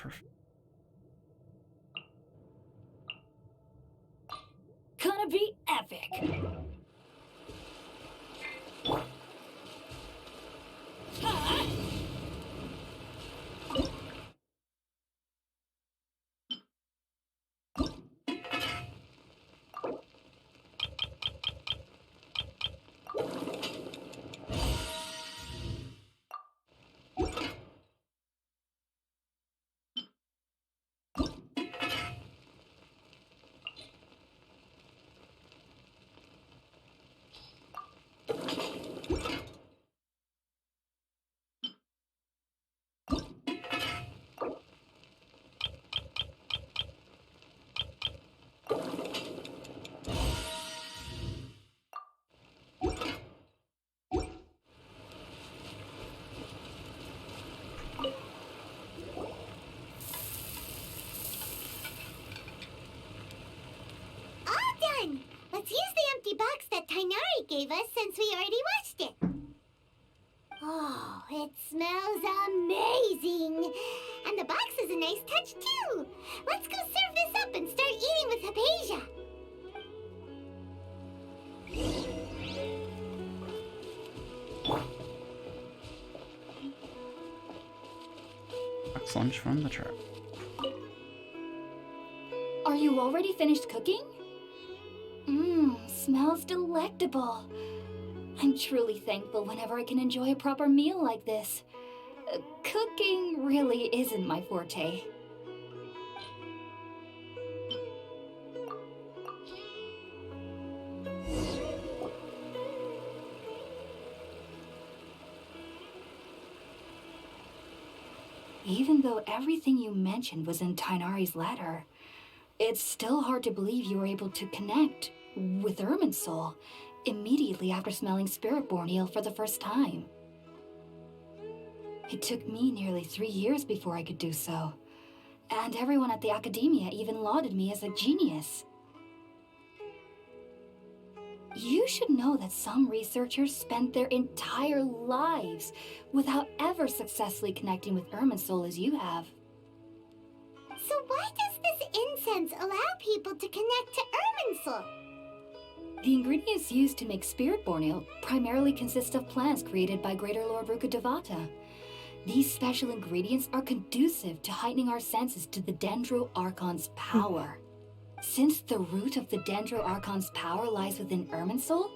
for. Gonna be epic! Done! Let's use the empty box that Tainari gave us since we already washed it. Oh, it smells amazing! And the box is a nice touch too! Let's go serve this up and start eating with Hypatia! Box lunch from the truck. Are you already finished cooking? Smells delectable. I'm truly thankful whenever I can enjoy a proper meal like this. Cooking really isn't my forte. Even though everything you mentioned was in Tainari's letter, it's still hard to believe you were able to connect with Irminsul immediately after smelling Spiritborn eel for the first time. It took me nearly 3 years before I could do so, and everyone at the Academia even lauded me as a genius. You should know that some researchers spend their entire lives without ever successfully connecting with Irminsul as you have. So why does this incense allow people to connect to Irminsul? The ingredients used to make Spiritborn eel primarily consist of plants created by Greater Lord Rukkhadevata. These special ingredients are conducive to heightening our senses to the Dendro Archon's power. Since the root of the Dendro Archon's power lies within Irminsul,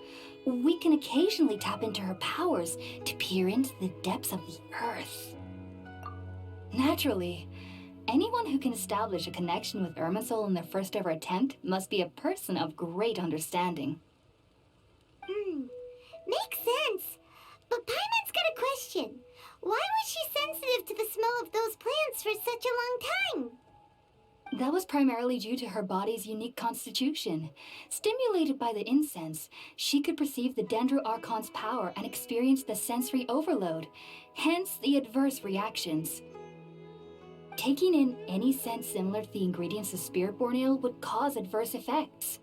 we can occasionally tap into her powers to peer into the depths of the earth. Naturally, anyone who can establish a connection with Irminsul in their first ever attempt must be a person of great understanding. Makes sense. But Paimon's got a question. Why was she sensitive to the smell of those plants for such a long time? That was primarily due to her body's unique constitution. Stimulated by the incense, she could perceive the Dendro Archon's power and experience the sensory overload, hence the adverse reactions. Taking in any scent similar to the ingredients of Spiritborn eel would cause adverse effects.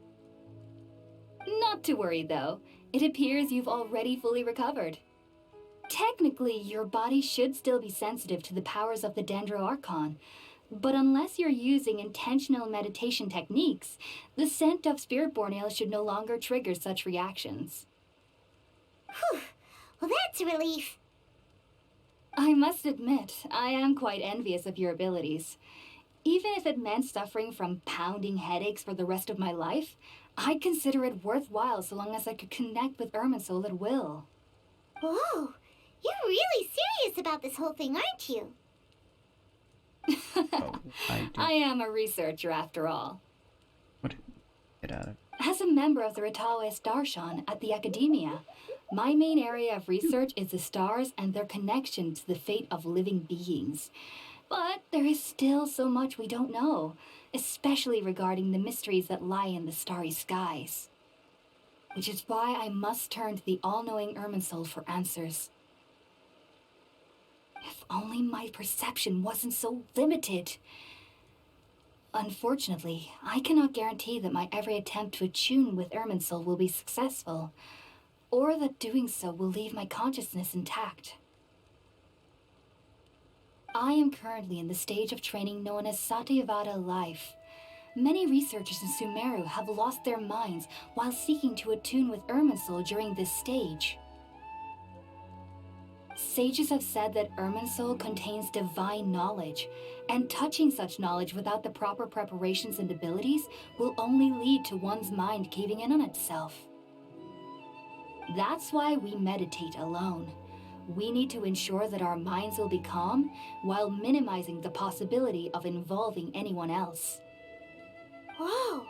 Not to worry though, it appears you've already fully recovered. Technically, your body should still be sensitive to the powers of the Dendro Archon, but unless you're using intentional meditation techniques, the scent of Spiritborn eel should no longer trigger such reactions. Whew. Well, that's a relief. I must admit, I am quite envious of your abilities. Even if it meant suffering from pounding headaches for the rest of my life, I'd consider it worthwhile so long as I could connect with Irminsul at will. Whoa, you're really serious about this whole thing, aren't you? Oh, I am a researcher after all. What? Get out of. As a member of the Ritaoist Darshan at the Academia, my main area of research is the stars and their connection to the fate of living beings. But there is still so much we don't know, especially regarding the mysteries that lie in the starry skies. Which is why I must turn to the all-knowing Irminsul for answers. If only my perception wasn't so limited. Unfortunately, I cannot guarantee that my every attempt to attune with Irminsul will be successful, or that doing so will leave my consciousness intact. I am currently in the stage of training known as Satyavada life. Many researchers in Sumeru have lost their minds while seeking to attune with Irminsul during this stage. Sages have said that Irminsul contains divine knowledge, and touching such knowledge without the proper preparations and abilities will only lead to one's mind caving in on itself. That's why we meditate alone. We need to ensure that our minds will be calm while minimizing the possibility of involving anyone else. Whoa,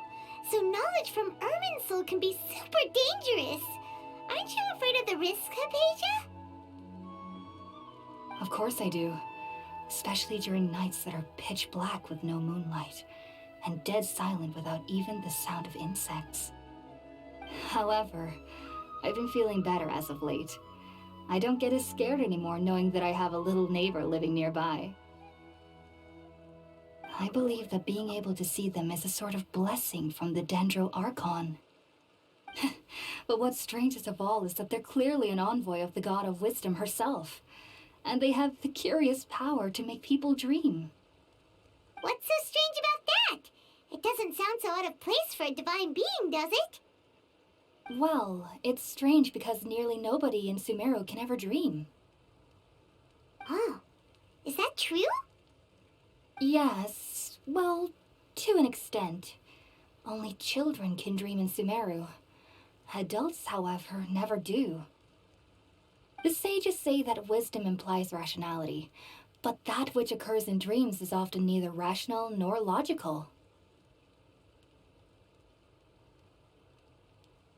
so knowledge from Irminsul can be super dangerous. Aren't you afraid of the risks, Hypatia? Of course I do. Especially during nights that are pitch black with no moonlight, and dead silent without even the sound of insects. However, I've been feeling better as of late. I don't get as scared anymore knowing that I have a little neighbor living nearby. I believe that being able to see them is a sort of blessing from the Dendro Archon. But what's strangest of all is that they're clearly an envoy of the God of Wisdom herself, and they have the curious power to make people dream. What's so strange about that? It doesn't sound so out of place for a divine being, does it? Well, it's strange because nearly nobody in Sumeru can ever dream. Oh, is that true? Yes, well, to an extent. Only children can dream in Sumeru. Adults, however, never do. The sages say that wisdom implies rationality, but that which occurs in dreams is often neither rational nor logical.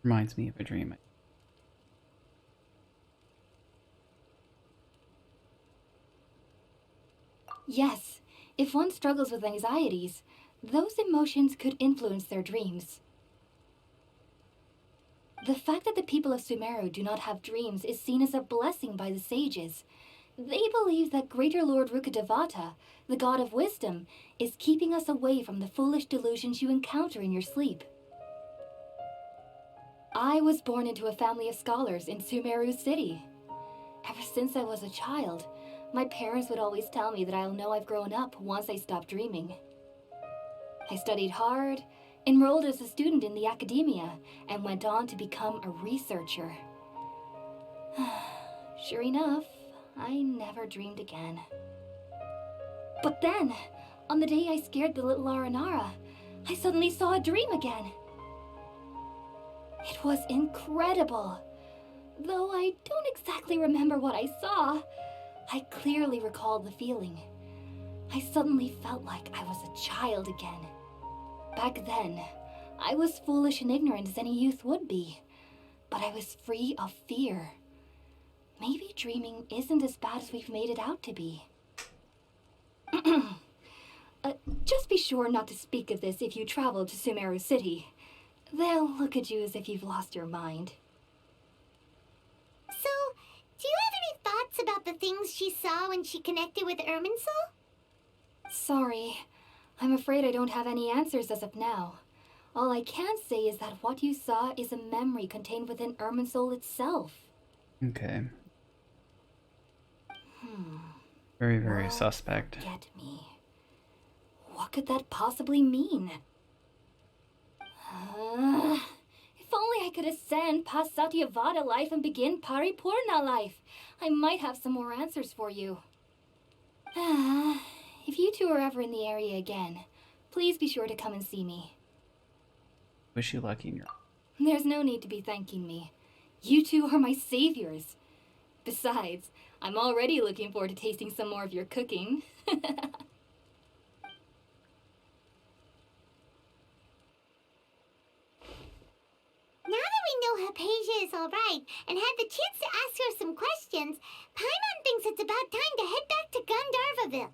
Reminds me of a dream. Yes, if one struggles with anxieties, those emotions could influence their dreams. The fact that the people of Sumeru do not have dreams is seen as a blessing by the sages. They believe that Greater Lord Rukkhadevata, the god of wisdom, is keeping us away from the foolish delusions you encounter in your sleep. I was born into a family of scholars in Sumeru City. Ever since I was a child, my parents would always tell me that I'll know I've grown up once I stop dreaming. I studied hard, enrolled as a student in the academia, and went on to become a researcher. Sure enough, I never dreamed again. But then, on the day I scared the little Aranara, I suddenly saw a dream again. It was incredible. Though I don't exactly remember what I saw, I clearly recall the feeling. I suddenly felt like I was a child again. Back then, I was foolish and ignorant as any youth would be, but I was free of fear. Maybe dreaming isn't as bad as we've made it out to be. Just be sure not to speak of this if you travel to Sumeru City. They'll look at you as if you've lost your mind. So, do you have any thoughts about the things she saw when she connected with Irminsul? Sorry, I'm afraid I don't have any answers as of now. All I can say is that what you saw is a memory contained within Irminsul itself. Okay. Very, very Won't suspect. Get me. What could that possibly mean? If only I could ascend past Satyavada life and begin Paripurna life, I might have some more answers for you. If you two are ever in the area again, please be sure to come and see me. Wish you luck in your... There's no need to be thanking me. You two are my saviors. Besides, I'm already looking forward to tasting some more of your cooking. Now that we know Hypatia is alright and had the chance to ask her some questions, Paimon thinks it's about time to head back to Gandharvaville.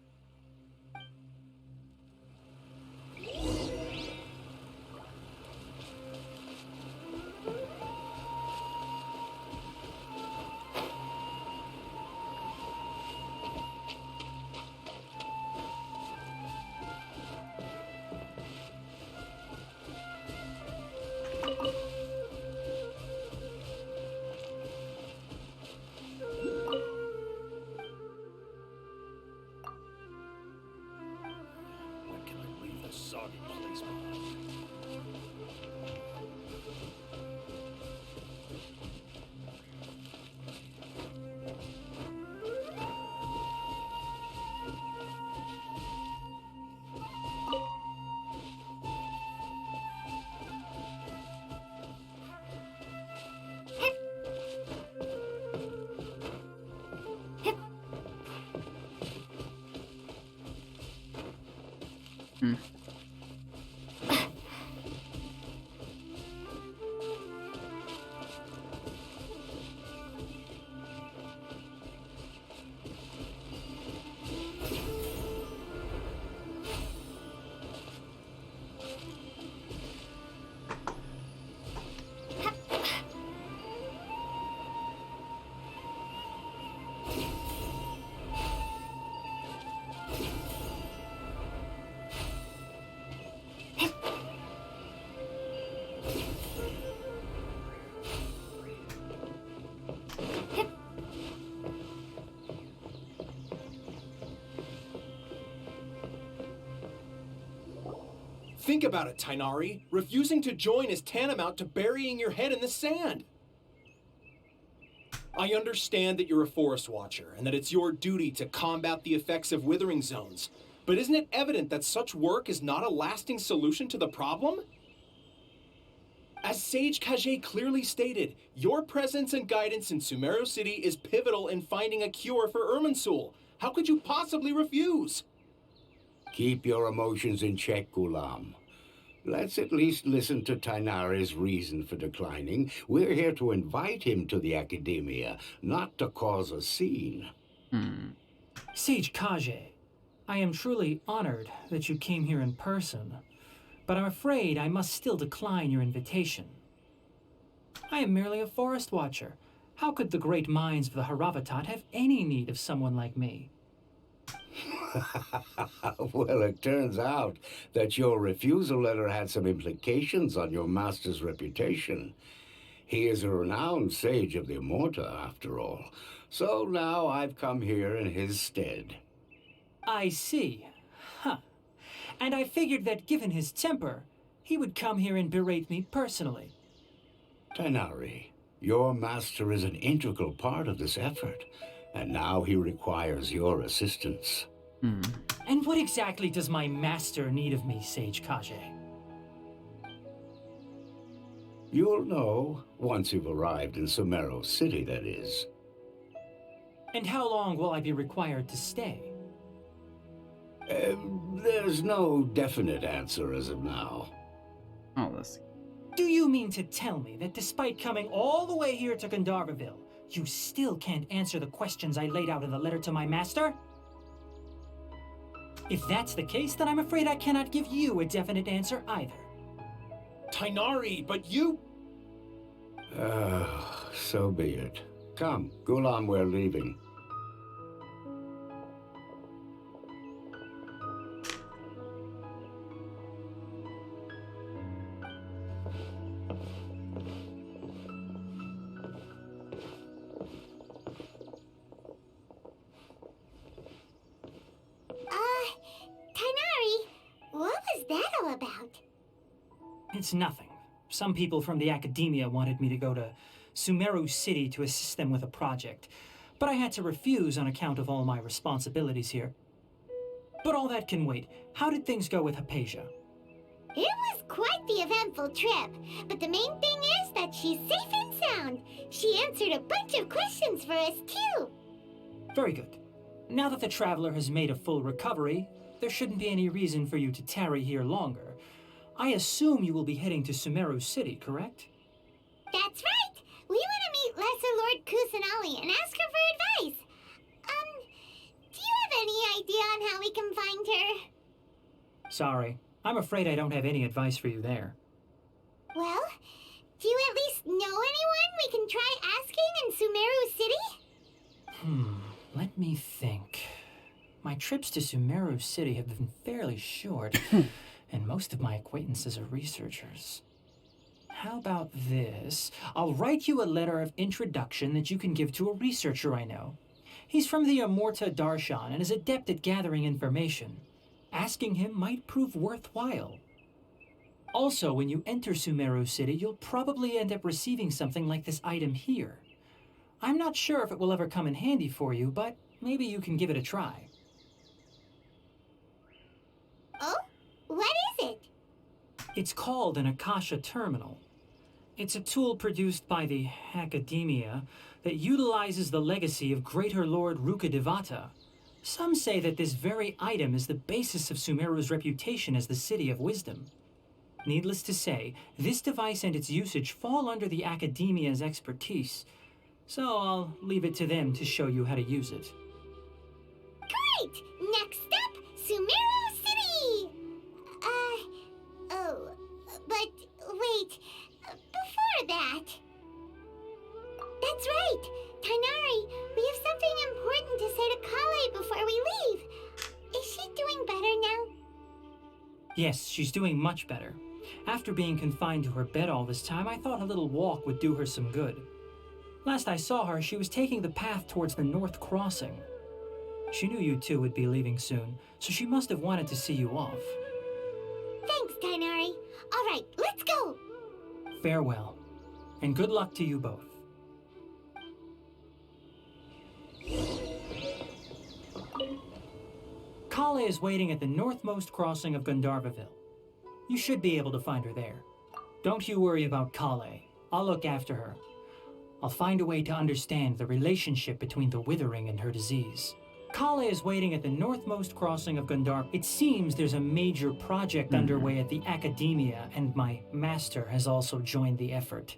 Hmm. Think about it, Tainari. Refusing to join is tantamount to burying your head in the sand. I understand that you're a forest watcher and that it's your duty to combat the effects of withering zones. But isn't it evident that such work is not a lasting solution to the problem? As Sage Kage clearly stated, your presence and guidance in Sumeru City is pivotal in finding a cure for Irminsul. How could you possibly refuse? Keep your emotions in check, Gulam. Let's at least listen to Tainari's reason for declining. We're here to invite him to the Academia, not to cause a scene. Sage Kage, I am truly honored that you came here in person, but I'm afraid I must still decline your invitation. I am merely a forest watcher. How could the great minds of the Haravatat have any need of someone like me? Well, it turns out that your refusal letter had some implications on your master's reputation. He is a renowned sage of the Immorta, after all. So now I've come here in his stead. I see. Huh. And I figured that given his temper, he would come here and berate me personally. Tainari, your master is an integral part of this effort, and now he requires your assistance. And what exactly does my master need of me, Sage Kage? You'll know once you've arrived in Sumeru City, that is. And how long will I be required to stay? There's no definite answer as of now. Oh, let's see. Do you mean to tell me that despite coming all the way here to Gandharvaville, you still can't answer the questions I laid out in the letter to my master? If that's the case, then I'm afraid I cannot give you a definite answer either. Tainari, but you... So be it. Come, Gulam, we're leaving. Tainari, what was that all about? It's nothing. Some people from the academia wanted me to go to Sumeru City to assist them with a project, but I had to refuse on account of all my responsibilities here. But all that can wait. How did things go with Hypatia? It was quite the eventful trip, but the main thing is that she's safe and sound. She answered a bunch of questions for us, too. Very good. Now that the traveler has made a full recovery, there shouldn't be any reason for you to tarry here longer. I assume you will be heading to Sumeru City, correct? That's right. We want to meet Lesser Lord Kusanali and ask her for advice. Do you have any idea on how we can find her? Sorry. I'm afraid I don't have any advice for you there. Well, do you at least know anyone we can try asking in Sumeru City? Let me think. My trips to Sumeru City have been fairly short, and most of my acquaintances are researchers. How about this? I'll write you a letter of introduction that you can give to a researcher I know. He's from the Immorta Darshan and is adept at gathering information. Asking him might prove worthwhile. Also, when you enter Sumeru City, you'll probably end up receiving something like this item here. I'm not sure if it will ever come in handy for you, but maybe you can give it a try. Oh? What is it? It's called an Akasha Terminal. It's a tool produced by the Academia that utilizes the legacy of Greater Lord Rukadevata, Some say that this very item is the basis of Sumeru's reputation as the City of Wisdom. Needless to say, this device and its usage fall under the Academia's expertise, so I'll leave it to them to show you how to use it. Great! Next up, Sumeru City! Oh, but wait, before that... That's right! Tainari, we have something important to say to Kale before we leave. Is she doing better now? Yes, she's doing much better. After being confined to her bed all this time, I thought a little walk would do her some good. Last I saw her, she was taking the path towards the North Crossing. She knew you two would be leaving soon, so she must have wanted to see you off. Thanks, Tainari. All right, let's go! Farewell, and good luck to you both. Kale is waiting at the northmost crossing of Gandharvaville. You should be able to find her there. Don't you worry about Kale. I'll look after her. I'll find a way to understand the relationship between the withering and her disease. Kale is waiting at the northmost crossing of Gandhar. It seems there's a major project underway at the Academia, and my master has also joined the effort.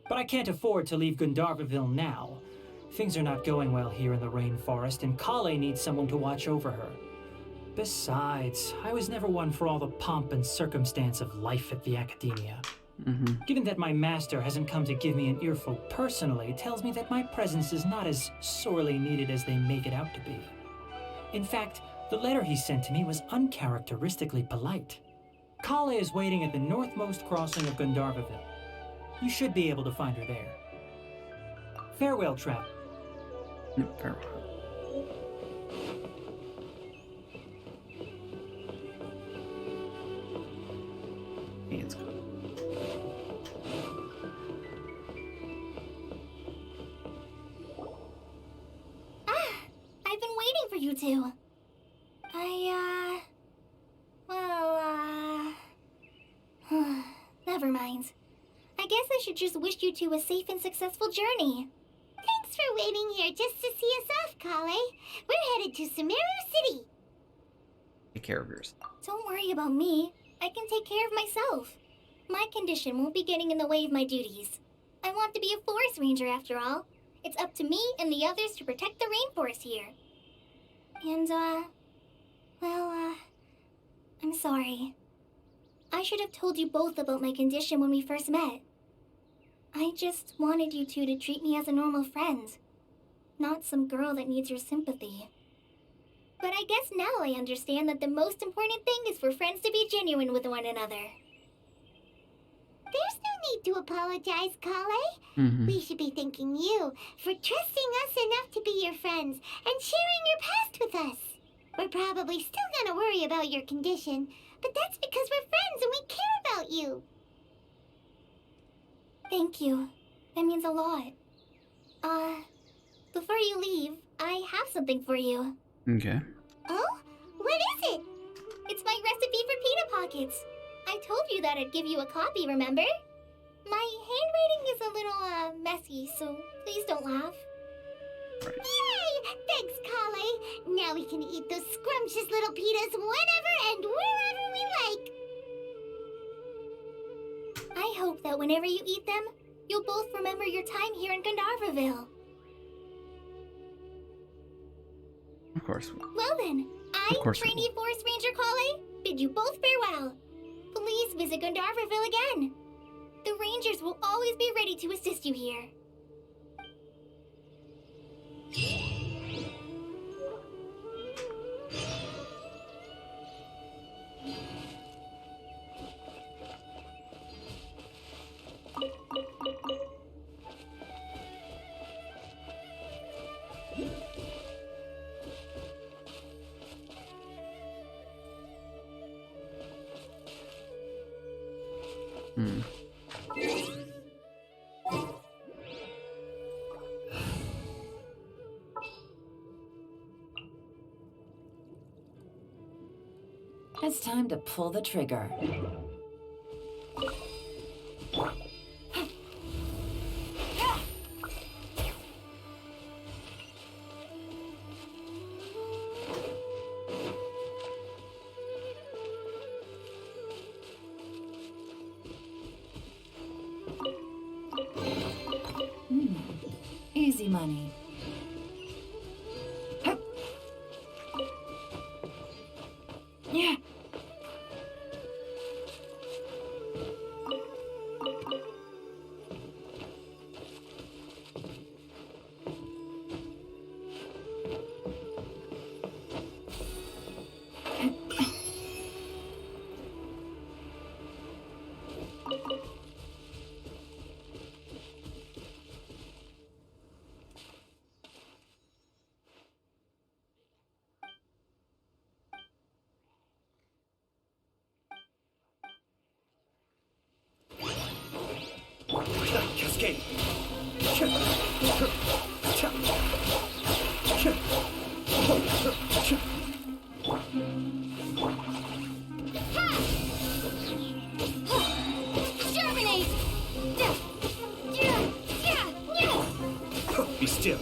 But I can't afford to leave Gandharvaville now. Things are not going well here in the rainforest, and Kale needs someone to watch over her. Besides, I was never one for all the pomp and circumstance of life at the Academia. Given that my master hasn't come to give me an earful personally, tells me that my presence is not as sorely needed as they make it out to be. In fact, the letter he sent to me was uncharacteristically polite. Kale is waiting at the northmost crossing of Gandharvaville. You should be able to find her there. Farewell, Trap. Farewell. It's good. I've been waiting for you two. Never mind. I guess I should just wish you two a safe and successful journey. Thanks for waiting here just to see us off, Kale. We're headed to Sumeru City. Take care of yours. Don't worry about me. I can take care of myself. My condition won't be getting in the way of my duties. I want to be a forest ranger after all. It's up to me and the others to protect the rainforest here. And, I'm sorry. I should have told you both about my condition when we first met. I just wanted you two to treat me as a normal friend, not some girl that needs your sympathy. But I guess now I understand that the most important thing is for friends to be genuine with one another. There's no need to apologize, Kale. We should be thanking you for trusting us enough to be your friends and sharing your past with us. We're probably still gonna worry about your condition, but that's because we're friends and we care about you. Thank you. That means a lot. Before you leave, I have something for you. Okay. Oh? What is it? It's my recipe for pita pockets. I told you that I'd give you a copy, remember? My handwriting is a little, messy, so please don't laugh. Right. Yay! Thanks, Kale. Now we can eat those scrumptious little pitas whenever and wherever we like. I hope that whenever you eat them, you'll both remember your time here in Gandharvaville. Of course. Well then, I, Of course we trainee Forest Ranger Kale, bid you both farewell. Please visit Gandharvaville again. The Rangers will always be ready to assist you here. It's time to pull the trigger. Easy money. Yeah. Cascade. Germinate! Be still.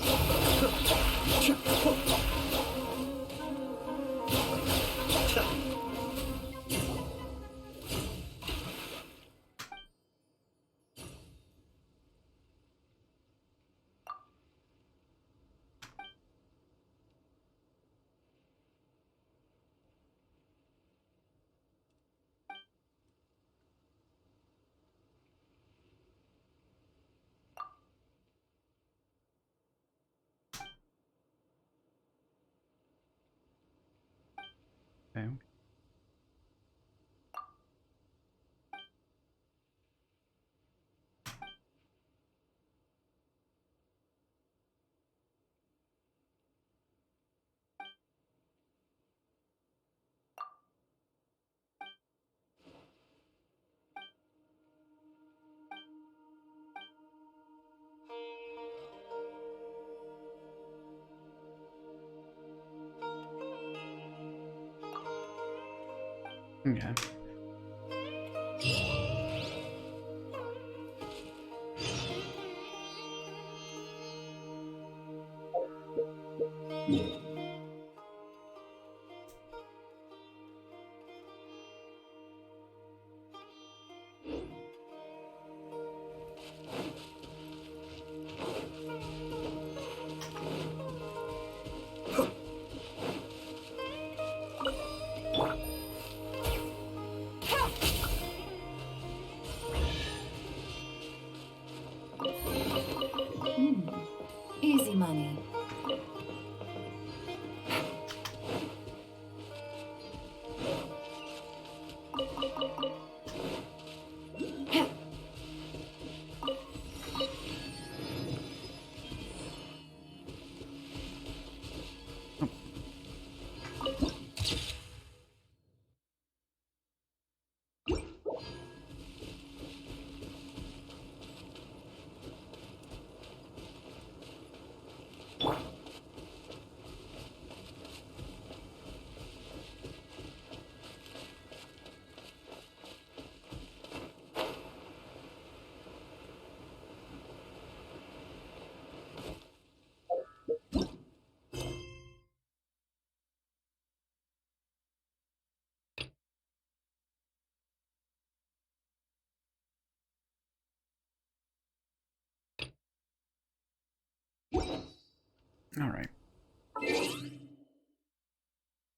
Okay. Okay. Easy money. All right.